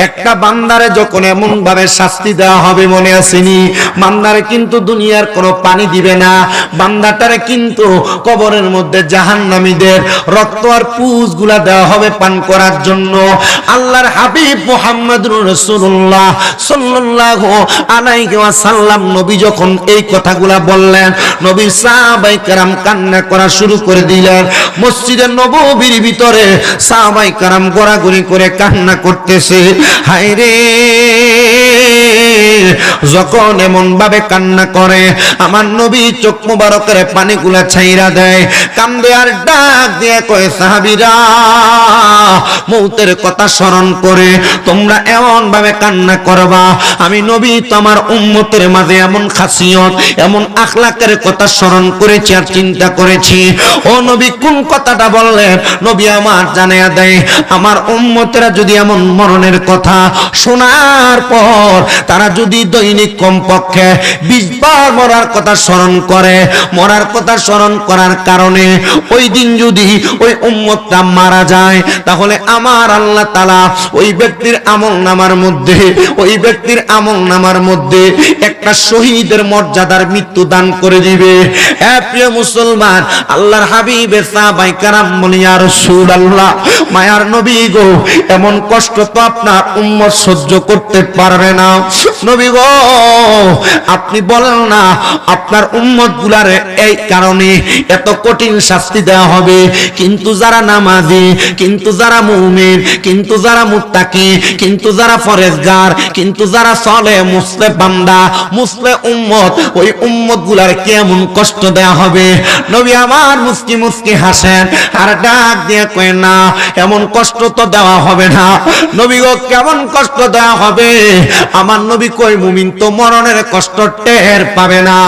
একটা একটা বান্দারে যখন এমন ভাবে শাস্তি দেওয়া হবে, মনে আসেনি? বান্দারে কিন্তু দুনিয়ার কোনো পানি দিবে না, বান্দাটারে কিন্তু কবরের মধ্যে জাহান্নামীদের রক্ত আর পুজ গুলা দেওয়া হবে পান করার জন্য। আল্লাহর হাবিব মুহাম্মদুর রাসূলুল্লাহ সাল্লাল্লাহু আলাইহি ওয়াসাল্লাম নবী যখন এই কথাগুলা বললেন, নবীর সাহাবায়ে কেরাম কান্না করা শুরু করে দিলেন। মসজিদে নববীর ভিতরে সাহাবায়ে কেরাম গোড়াগড়ি করে কান্না করতেছে। হায় রে, যখন এমন ভাবে কান্না করে আমার নবী চোখ মুবারকের পানিগুলা ছাইরা দেয়, কান্দে আর ডাক দিয়ে কয়, সাহাবীরা মৌতের কথা স্মরণ করে তোমরা এমন ভাবে কান্না করবা, আমি নবী তোমার উম্মতের মাঝে এমন খাসিয়ত এমন আখলাকের কথা স্মরণ করেছি আর চিন্তা করেছি। ও নবী কোন কথাটা বললেন? নবী আমার জানায়া দেয়, আমার উম্মতেরা যদি এমন মরণের কথা শোনার পর তারা যদি দৈনিক কমপক্ষে 20 বার মরার কথা স্মরণ করে, মরার কথা স্মরণ করার কারণে ওই দিন যদি ওই উম্মতটা মারা যায়, তাহলে আমার আল্লাহ তাআলা ওই ব্যক্তির আমলনামার মধ্যে ওই ব্যক্তির আমলনামার মধ্যে একটা শহীদের মর্যাদার মৃত্যু দান করে দিবে। হে প্রিয় মুসলমান, আল্লাহর হাবিবের সাহাবায়ে কেরাম বলে, ইয়া রাসূলুল্লাহ, মায়ার নবী গো, এমন কষ্ট তো আপনার উম্মত সহ্য করতে পারবে না। নবী গো, আপনি বলেন না আপনার উম্মত গুলারে এই কারণে এত কঠিন শাস্তি দেওয়া হবে, কিন্তু যারা নামাজি, কিন্তু যারা মুমিন, কিন্তু যারা মুত্তাকি, কিন্তু যারা ফরেজগার, কিন্তু যারা সলে মুসলে বান্দা মুসলে উম্মত, ওই উম্মত গুলার কেমন কষ্ট দেওয়া হবে। নবী আমার মুস্কি মুস্কি হাসেন আর ডাক দিয়ে কয়, না এমন কষ্ট তো দেওয়া হবে না। নবী গো, কেমন কষ্ট দেওয়া হবে? আমার নবী কয়, মুমিন তো মরণের কষ্ট টের পাবে না।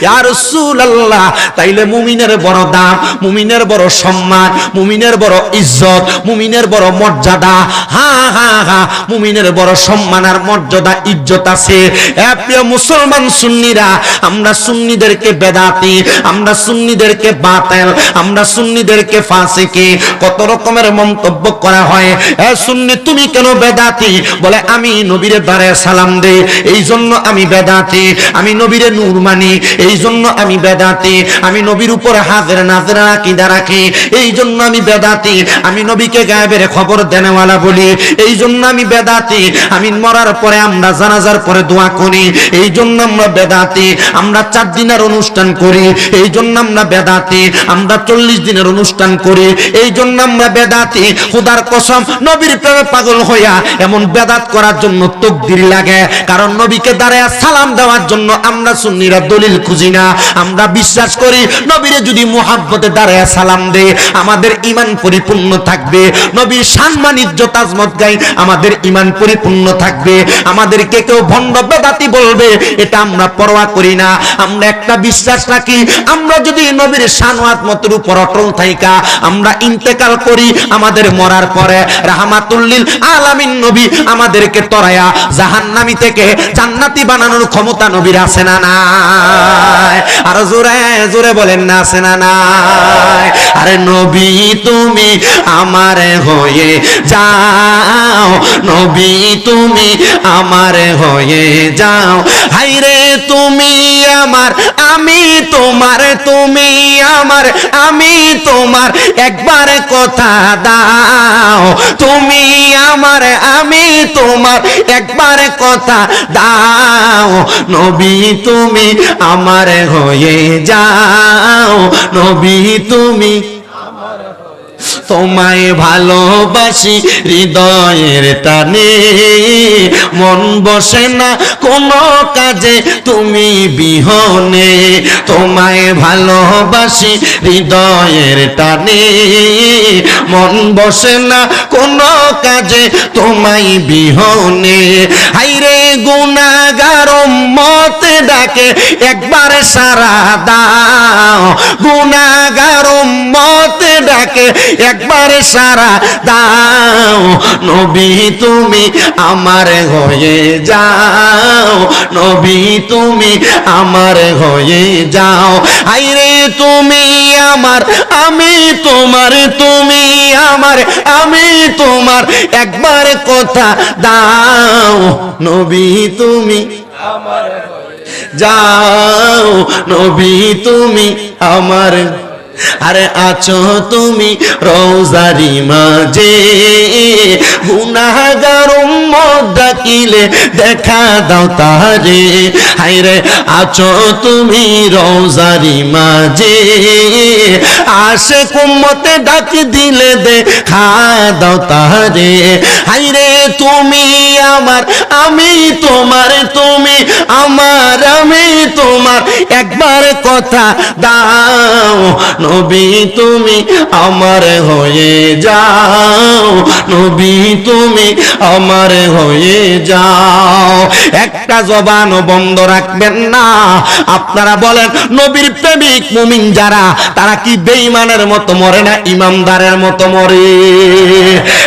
ইয়া রাসূলুল্লাহ, তাইলে মুমিনের বড় দাম, মুমিনের বড় সম্মান, মুমিনের বড় ইজ্জত, মুমিনের বড় মর্যাদা। হা হা হা, মুমিনের বড় সম্মান আর মর্যাদা ইজ্জত আছে। এ প্রিয় মুসলমান সুন্নিরা, আমরা সুন্নিদেরকে বেদাতি, আমরা সুন্নিদেরকে বাতিল, আমরা সুন্নিদেরকে ফাসিকি কত রকমের মন্তব্য করা হয়। এ সুন্নি তুমি কেন বেদাতি? বলে আমি নবীর দ্বারে সালাম দেই, এই জন্য আমি বেদাতি। আমি নবীরে নূর মানি, এই জন্য আমি বেদাতি। আমি নবীর উপর হাজির নাজির আকীদা রাখি, এই জন্য আমি বেদাতি। আমি নবীকে গায়েবের খবর দেনেওয়ালা বলি, এই জন্য আমি বেদাতি। আমি মরার পরে আমরা জানাজার পরে দোয়া করি, এই জন্য আমরা বেদাতি। আমরা 4 দিনের অনুষ্ঠান করি, এই জন্য আমরা বেদাতি। আমরা 40 দিনের অনুষ্ঠান করি, এই জন্য আমরা বেদাতি। খোদার কসম, নবীর প্রেমে পাগল হইয়া এমন বেদাত করার জন্য তাকবীর লাগে, কারণ নবীকে দাঁড়ায়া সালাম দেওয়ার জন্য আমরা সুন্নিরা দলিল খুঁজি না। আমরা বিশ্বাস করি নবীরে যদি মুহাব্বতে দাঁড়ায়া সালাম দেই আমাদের ঈমান পরিপূর্ণ থাকবে, নবীর সম্মান ইজ্জত আজমত গাই আমাদের ঈমান পরিপূর্ণ থাকবে। আমাদেরকে কেউ ভণ্ড বেদাতি বলবে এটা আমরা পরোয়া করি না। আমরা একটা বিশ্বাস রাখি, আমরা যদি নবীর শান ও আজমতের উপর অটল থাইকা আমরা ইন্তেকাল করি, আমাদের মরার পরে রাহমাতুল লিল আলামিন নবী আমাদেরকে তরায়া জাহান্নামী থেকে জান্নাতি বানানোর ক্ষমতা নবীর আছে না নাই? আর জোরে জোরে বলেন না, আছে না নাই? আরে নবী তুমি আমার হয়ে যাও, নবী তুমি আমার হয়ে যাও। হায়রে তুমি আমার, আমি তোমার, তুমি আমার, আমি তোমার, একবার কথা দাও। তুমি আমার, আমি তোমার, একবার কথা দাও। নবী তুমি আমার হয়ে যাও, নবী তুমি। তোমায় ভালোবাসি হৃদয়ের টানে, মন বসে না কোনো কাজে তুমি বিহনে। তোমায় ভালোবাসি হৃদয়ের টানে, মন বসে না কোনো কাজে তোমায় বিহনে। হায়রে গুনাহগার উম্মত ডাকে একবার সারা দাও, গুনাহগার উম্মত ডাকে একবার সারা দাও। নবী তুমি আমার হয়ে যাও, নবী তুমি আমার হয়ে যাও। আইরে তুমি আমার, আমি তোমার, তুমি আমার, আমি তোমার, একবার কথা দাও নবী তুমি আমার, যাও নবী তুমি আমার। আরে আছো তুমি রোজারি মাঝে, গুনাহগার উম্মত ডাকিলে দেখা দাও তারে। হায়রে আছো তুমি রোজারি মাঝে, আশিক উম্মতে ডাক দিলে দেখা দাও তারে। হায়রে তুমি আমার, আমি তোমার, তুমি আমার, আমি তোমার, একবার কথা দাও নবী তুমি আমার হয়ে যাও, নবী তুমি আমার হয়ে যাও। একটা জবান বন্ধ রাখবেন না। আপনারা বলেন নবীর প্রেমিক মুমিন যারা, তারা কি বেঈমানের মতো মরে না ইমানদারের মতো মরে?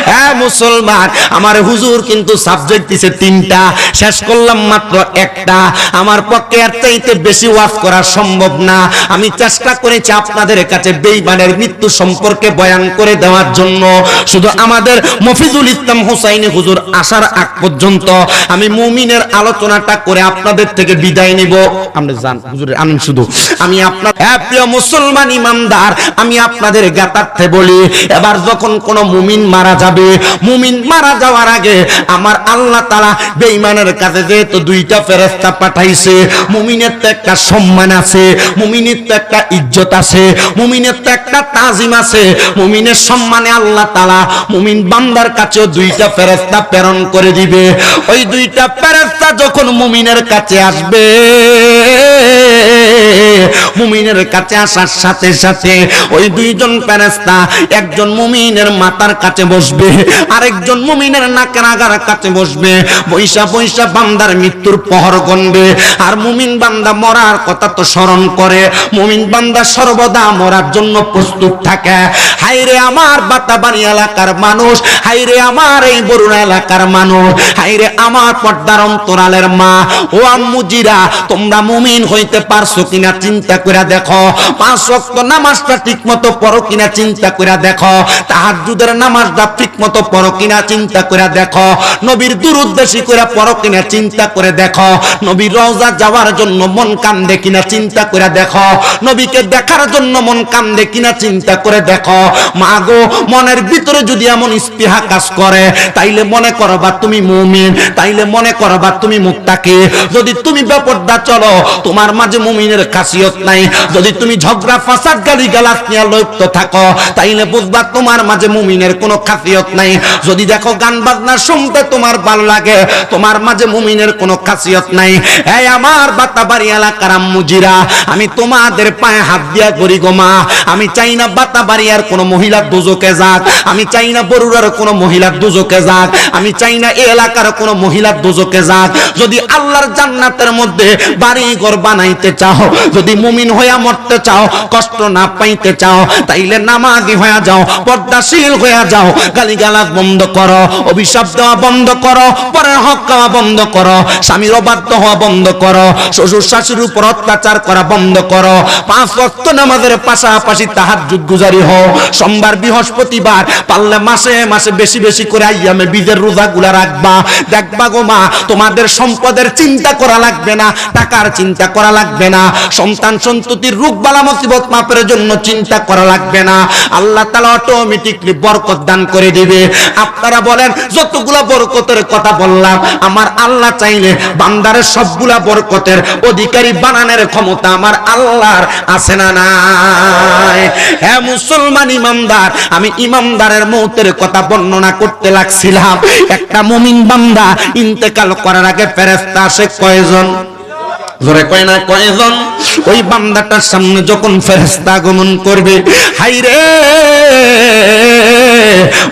হ্যাঁ মুসলমান, আমার হুজুর কিন্তু সাবজেক্ট দিছে 3টা, শেষ করলাম মাত্র 1টা। আমার পক্ষে এর চাইতে বেশি ওয়াজ করা সম্ভব না। আমি চেষ্টা করেছি আপনাদের কাছে বেঈমানের মৃত্যু সম্পর্কে বয়ান করে দেওয়ার জন্য। শুধু আমাদের মফিজুল ইসলাম হুসাইনি হুজুর আসার আগ পর্যন্ত আমি মুমিনের আলোচনাটা করে আপনাদের থেকে বিদায় নিব। আপনি জান হুজুরের আনন্দ শুধু আমি আপনার প্রিয় মুসলমান ইমানদার, আমি আপনাদের জ্ঞাতার্থে বলি, এবার যখন কোন মুমিন মারা যাবে, মুমিন মারা যাওয়ার আগে আমার আল্লাহ তাআলা বেঈমানের কাছে যেহেতু 2টা ফেরেশতা পাঠাইছে, মুমিনের তো একটা সম্মান আছে, মুমিনের তো একটা ইজ্জত আছে, মুমিনের তো একটা তাজিম আছে। মুমিনের সম্মানে আল্লাহ তাআলা মুমিন বান্দার কাছেও 2টা ফেরেশতা প্রেরণ করে দিবে। ওই 2টা ফেরেশতা যখন মুমিনের কাছে আসবে, মুমিনের কাছে আসার সাথে সাথে ওই 2জন ফেরেশতা একজন মুমিনের মাথার কাছে বসবে, আরেকজন মুমিনের নাকের আগার কাছে বসবে। বৈশা বৈশা বান্দার মৃত্যুর পহর গণবে। আর মুমিন বান্দা মরার কথা তো স্মরণ করে, মুমিন বান্দা সর্বদা মরার জন্য প্রস্তুত থাকে। হায়রে আমার বাতাবাড়ি এলাকার মানুষ, হায়রে আমার এই বরুণা এলাকার মানুষ, হায়রে আমার পর্দার অন্তরালের মা ও আম্মুজিরা, তোমরা মুমিন হইতে পারছো কিনা চিন্তা করে দেখো। 5 ওয়াক্ত নামাজটা ঠিক মতো পড়ো কিনা চিন্তা করে দেখো। তাহাজ্জুদের নামাজটা ঠিক মতো পড়ো কিনা চিন্তা করে দেখো। নবীর দুরূদ বেশি করে পড়ো কিনা চিন্তা করে দেখো। নবীর রওজা যাওয়ার জন্য মন কান্দে কিনা চিন্তা করে দেখো। নবীকে দেখার জন্য মন কান্দে কিনা চিন্তা করে দেখো। মা গো, মনের ভিতরে যদি এমন স্পৃহা কাজ করে, তাইলে মনে করবা তুমি মুমিন, তাইলে মনে করবা তুমি মুত্তাকি। যদি তুমি বেপরদা চলো, তোমার মাঝে মুমিনের খাসিয়ত নাই। যদি তুমি ঝগড়া ফাসাদ গালিগালাজ নিয়ে লিপ্ত থাকো, তাইলে বুঝবা তোমার মাঝে মুমিনের কোনো খাসিয়ত নাই। যদি দেখো গান বাজনা শুনতে তোমার ভালো লাগে, তোমার মাঝে মুমিনের কোনো খাসিয়ত নাই। এই আমার বাতাবাড়ি এলাকার আম্মুজিরা, আমি তোমাদের পায়ে হাত দিয়া করি গো মা। আমি চাই না বাতাবাড়িয়ার কোনো মহিলা দুজকে যাক, আমি চাই না বরুড়ার কোনো মহিলা দুজকে যাক, আমি চাই না এই এলাকার কোনো মহিলা দুজকে যাক। যদি আল্লাহর জান্নাতের মধ্যে বাড়ি ঘর বানাইতে চাও, যদি মুমিন হইয়া মরতে চাও, কষ্ট না পাইতে চাও, তাইলে নামাজি হইয়া যাও, পর্দাশীল হইয়া যাও। গালিগালাজ বন্ধ করো, অভিশাপ দেওয়া বন্ধ করো, পরের হক খাওয়া বন্ধ করো, স্বামীর অবাধ্য হওয়া বন্ধ করো, শ্বশুর শাশুড়ির উপর অত্যাচার করা বন্ধ করো। 5 ওয়াক্ত নামাজের পাশাপাশি তাহাজ্জুদ গুজারি হও। সোমবার বৃহস্পতিবার পারলে মাসে মাসে বেশি বেশি করে আইয়ামে বীজের রোজাগুলা রাখবা। দেখবা গো মা, তোমাদের সম্পদের চিন্তা করা লাগবে না, টাকার চিন্তা করা লাগবে না, সন্তান সন্ততির রোগ বালা মুসিবত মাপের জন্য চিন্তা করা লাগবে না। আল্লাহ তাআলা অটোমেটিকলি বরকত দান করে দিবে। আপনারা বলেন যতগুলা বরকতের কথা বললাম, আমার আল্লাহ চাইলে বান্দারের সবগুলা বরকতের অধিকারী বানানোর ক্ষমতা আমার আল্লাহর আছে না নাই? হ্যাঁ মুসলমান ইমানদার, আমি ইমানদারের মৌতের কথা বর্ণনা করতে লাগছিলাম। একটা মুমিন বান্দা ইন্তেকাল করার আগে ফেরেশতা আসে কয়জন? জোরে কয় না কয়জন? ওই বান্দাটার সামনে যখন ফেরেশতা আগমন করবে, হায়রে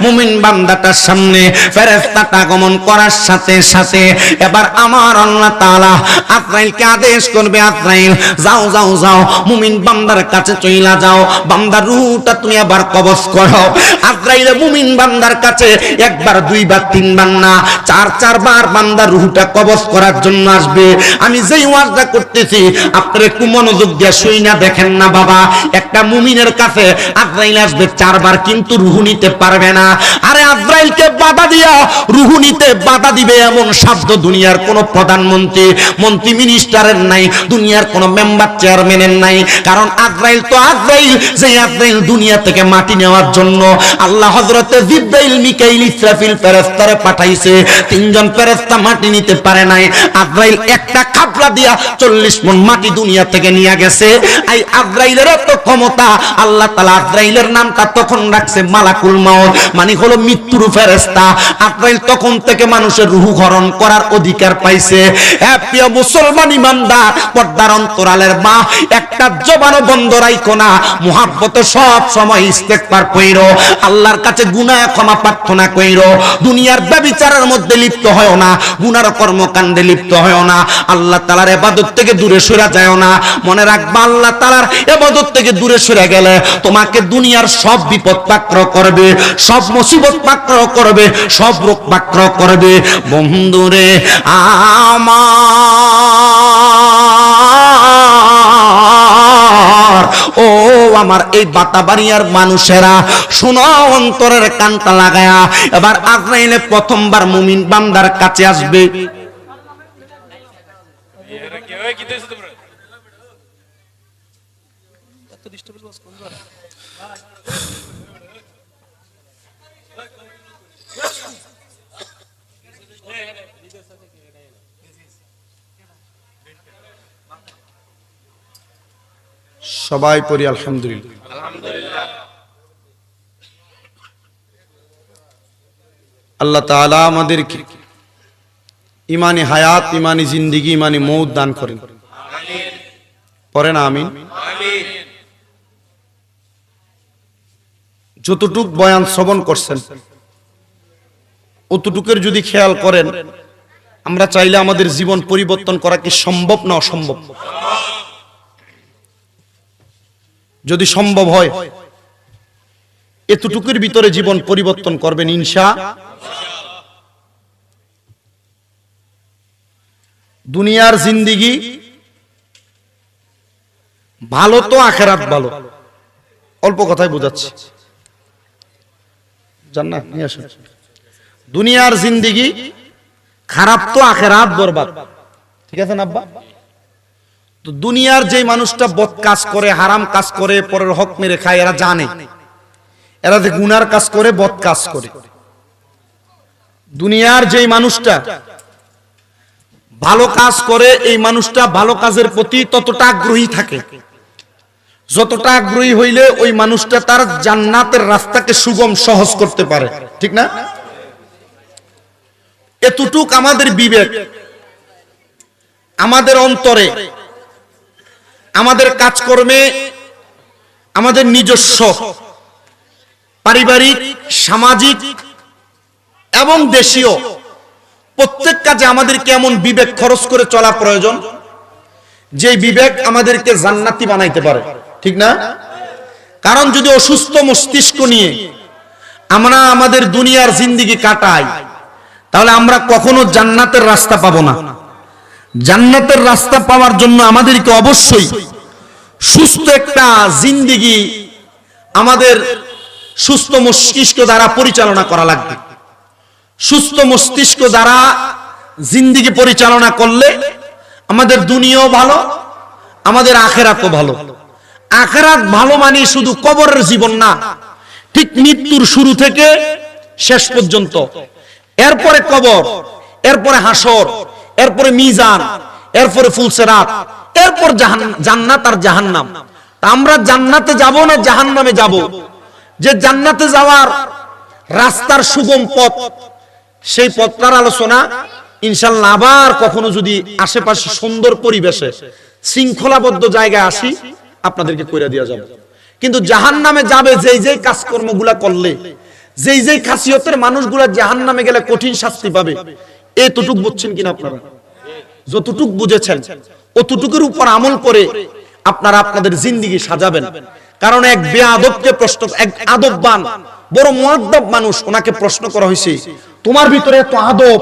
মুমিন বান্দাটার সামনে ফেরেশতাটা আগমন করার সাথে সাথে এবার আমার আল্লাহ তাআলা আজরাইলকে আদেশ করবে, আজরাইল যাও যাও যাও, মুমিন বান্দার কাছে চইলা যাও, বান্দার রূহটা তুমি আবার কবজ করো। আজরাইল মুমিন বান্দার কাছে একবার, দুইবার, তিনবার না, 4 বার বান্দার রূহটা কবজ করার জন্য আসবে। আমি যেই ওয়াজ ওয়াজটা করতেছি, আপনারা একটু মনোযোগ দিয়ে শুই না দেখেন না বাবা। একটা মুমিনের কাছে আজরাইল আসবে 4 বার, কিন্তু রূহ নিতে পারবে না। আরে আজরাইলকে বাধা দিয়া রূহ নিতে বাধা দিবে এমন শব্দ দুনিয়ার কোন প্রধানমন্ত্রী, মন্ত্রী, মিনিস্টারের নাই, দুনিয়ার কোন মেম্বার, চেয়ারম্যানের নাই। কারণ আজরাইল তো আজরাইল, যে আজরাইল দুনিয়া থেকে মাটি নেওয়ার জন্য আল্লাহ হযরতে জিবরাইল, মিকাইল, ইসরাফিল ফেরেশতারে পাঠাইছে। 3 জন ফেরেশতা মাটি নিতে পারে নাই। আজরাইল একটা খাপলা দিয়া 40 মণ মাটি দুনিয়া থেকে নিয়ে গেছে। এই আজরাইলের এত ক্ষমতা, আল্লাহ তাআলা আজরাইলের নামটা তখন রাখছে মালাকুল মাউত, মানে হলো মৃত্যুর ফেরেশতা। আজরাইল তখন থেকে মানুষের রূহ হরণ করার অধিকার পাইছে। হ্যাঁ প্রিয় মুসলমান ইমানদার, পর্দার অন্তরালের মা, একটা জবানও বন্ধ রাখো না, মুহাব্বতে সব সময় ইস্তেগফার কইরো, আল্লাহর কাছে গুনাহ ক্ষমা প্রার্থনা কইরো। দুনিয়ার ব্যভিচারের মধ্যে লিপ্ত হয়ো না, গুনার কর্মকাণ্ডে লিপ্ত হয়ো না, আল্লাহ তাআলার ইবাদত থেকে দূরে সরে যাও না। মনে রাখবা, আল্লাহ তাআলার ইবাদত থেকে দূরে সরে গেলে তোমাকে দুনিয়ার সব বিপদ পাকড় করবে, সব মুসিবত পাকড় করবে, সব রোগ পাকড় করবে। বন্ধুরে আমার, ও আমার এই বাতাবাড়িয়ার মানুষেরা, শোনো অন্তরের কানটা লাগায়া। এবার আজরাইলে প্রথমবার মুমিন বান্দার কাছে আসবে। সবাই পড়ি আলহামদুলিল্লাহ। আল্লাহ তাআলা আমাদেরকে ইমানি হায়াত, ইমানি জিন্দেগি, ইমানি মৌত দান করেন। পড়েন আমিন। যতটুক বয়ান শ্রবণ করছেন অতটুকের যদি খেয়াল করেন, আমরা চাইলে আমাদের জীবন পরিবর্তন করা কি সম্ভব না অসম্ভব? যদি সম্ভব হয় এতটুকুর ভিতরে জীবন পরিবর্তন করবেন ইনশাআল্লাহ। দুনিয়ার জিন্দেগি ভালো তো আখিরাত ভালো, অল্প কথায় বোঝাচ্ছি। জান্নাত নিয়ে আসেন। দুনিয়ার জিন্দেগি খারাপ তো আখিরাত বরবাদ, ঠিক আছে না আব্বা? তো দুনিয়ার যে মানুষটা বদ কাজ করে, হারাম কাজ করে, পরের হক মেরে খায়, এরা জানে এরা যে গুনার কাজ করে, বদ কাজ করে। দুনিয়ার যে মানুষটা ভালো কাজ করে, এই মানুষটা ভালো কাজের প্রতি ততটা আগ্রহী থাকে, যতটা আগ্রহী হইলে ওই মানুষটা তার জান্নাতের রাস্তাকে সুগম সহজ করতে পারে, ঠিক না? এতটুক আমাদের বিবেক, আমাদের অন্তরে, আমাদের কাজকর্মে, আমাদের নিজস্ব পারিবারিক, সামাজিক এবং দেশীয় প্রত্যেক কাজে আমাদেরকে এমন বিবেক খরচ করে চলা প্রয়োজন, যে বিবেক আমাদেরকে জান্নাতি বানাইতে পারে, ঠিক না? কারণ যদি অসুস্থ মস্তিষ্ক নিয়ে আমরা আমাদের দুনিয়ার জিন্দেগি কাটাই, তাহলে আমরা কখনো জান্নাতের রাস্তা পাবো না। জান্নাতের রাস্তা পাওয়ার জন্য আমাদেরকে অবশ্যই সুস্থ একটা জিন্দেগি আমাদের সুস্থ মস্তিষ্ক দ্বারা পরিচালনা করা লাগবে। সুস্থ মস্তিষ্ক দ্বারা জিন্দেগি পরিচালনা করলে আমাদের দুনিয়াও ভালো, আমাদের আখিরাতও ভালো। আখিরাত ভালো মানে শুধু কবরের জীবন না, ঠিক মৃত্যুর শুরু থেকে শেষ পর্যন্ত। এরপরে কবর, এরপরে হাসর, এরপরে মিজান, এরপরে ফুলসিরাত, এরপর জান্নাত আর জাহান্নাম। আমরা জান্নাতে যাব না জাহান্নামে যাব? যে জান্নাতে যাওয়ার রাস্তার সুগম পথ, সেই পথটার আলোচনা ইনশাআল্লাহ আবার কখনো যদি আশেপাশে সুন্দর পরিবেশে শৃঙ্খলাবদ্ধ জায়গায় আসি আপনাদেরকে কইরা দেওয়া যাবে। কিন্তু জাহান্নামে যাবে যেই যেই কাজকর্মগুলা করলে, যেই যেই খাসিয়তের মানুষগুলা জাহান্নামে গেলে কঠিন শাস্তি পাবে, এতটুক বুঝছেন কিনা আপনারা? যতটুক বুঝেছেন অতটুকুর উপর আমল করে আপনারা আপনাদের জিন্দেগি সাজাবেন। কারণ এক বেয়াদবকে প্রশ্ন, এক আদববান বড় মুআদ্দাব মানুষ, ওনাকে প্রশ্ন করা হয়েছে, তোমার ভিতরে এত আদব,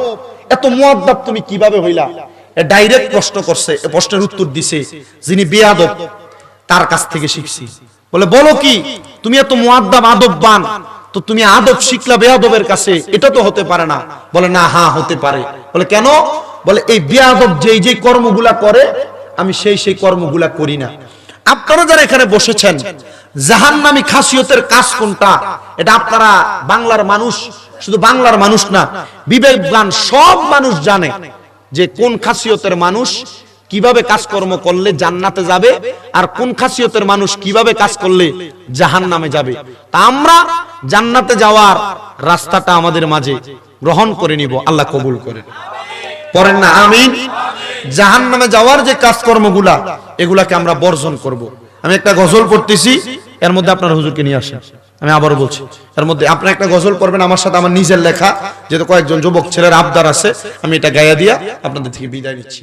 এত মুআদ্দাব তুমি কিভাবে হইলা? ডাইরেক্ট প্রশ্ন করছে, এ প্রশ্নের উত্তর দিছে যিনি বেয়াদব, তার কাছ থেকে শিখছি। বলে বলো কি তুমি এত মুআদ্দাব আদববান, তো তুমি আদব শিখলা বেয়াদবের কাছে, এটা তো হতে পারে না। বলে না, হ্যাঁ হতে পারে। বলে কেন? বলে এই বেয়াদব যেই যেই কর্মগুলা করে আমি সেই কর্মগুলা করি না। আপনারা যারা এখানে বসেছেন, জাহান্নামী খাসিয়তের কাজ কোনটা এটা আপনারা বাংলার মানুষ, শুধু বাংলার মানুষ না, বিবেকবান সব মানুষ জানে যে কোন খাসিয়তের মানুষ কিভাবে কাজকর্ম করলে জান্নাতে যাবে, আর কোন খাসিয়তের মানুষ কিভাবে কাজ করলে জাহান্নামে যাবে। তা আমরা জান্নাতে যাওয়ার রাস্তাটা আমাদের মাঝে গ্রহণ করে নিব, আল্লাহ কবুল করেন। পড়েন না আমিন। জাহান্নামে যাওয়ার যে কাজকর্মগুলা, এগুলাকে আমরা বর্জন করব। আমি একটা গজল পড়তেছি, এর মধ্যে আপনার হুজুরকে নিয়ে আসেন। আমি আবারও বলছি, এর মধ্যে আপনি একটা গজল পড়বেন আমার সাথে, আমার নিজের লেখা, যেহেতু কয়েকজন যুবক ছেলের আবদার আছে, আমি এটা গাইয়া দিয়া আপনাদের থেকে বিদায় নিচ্ছি।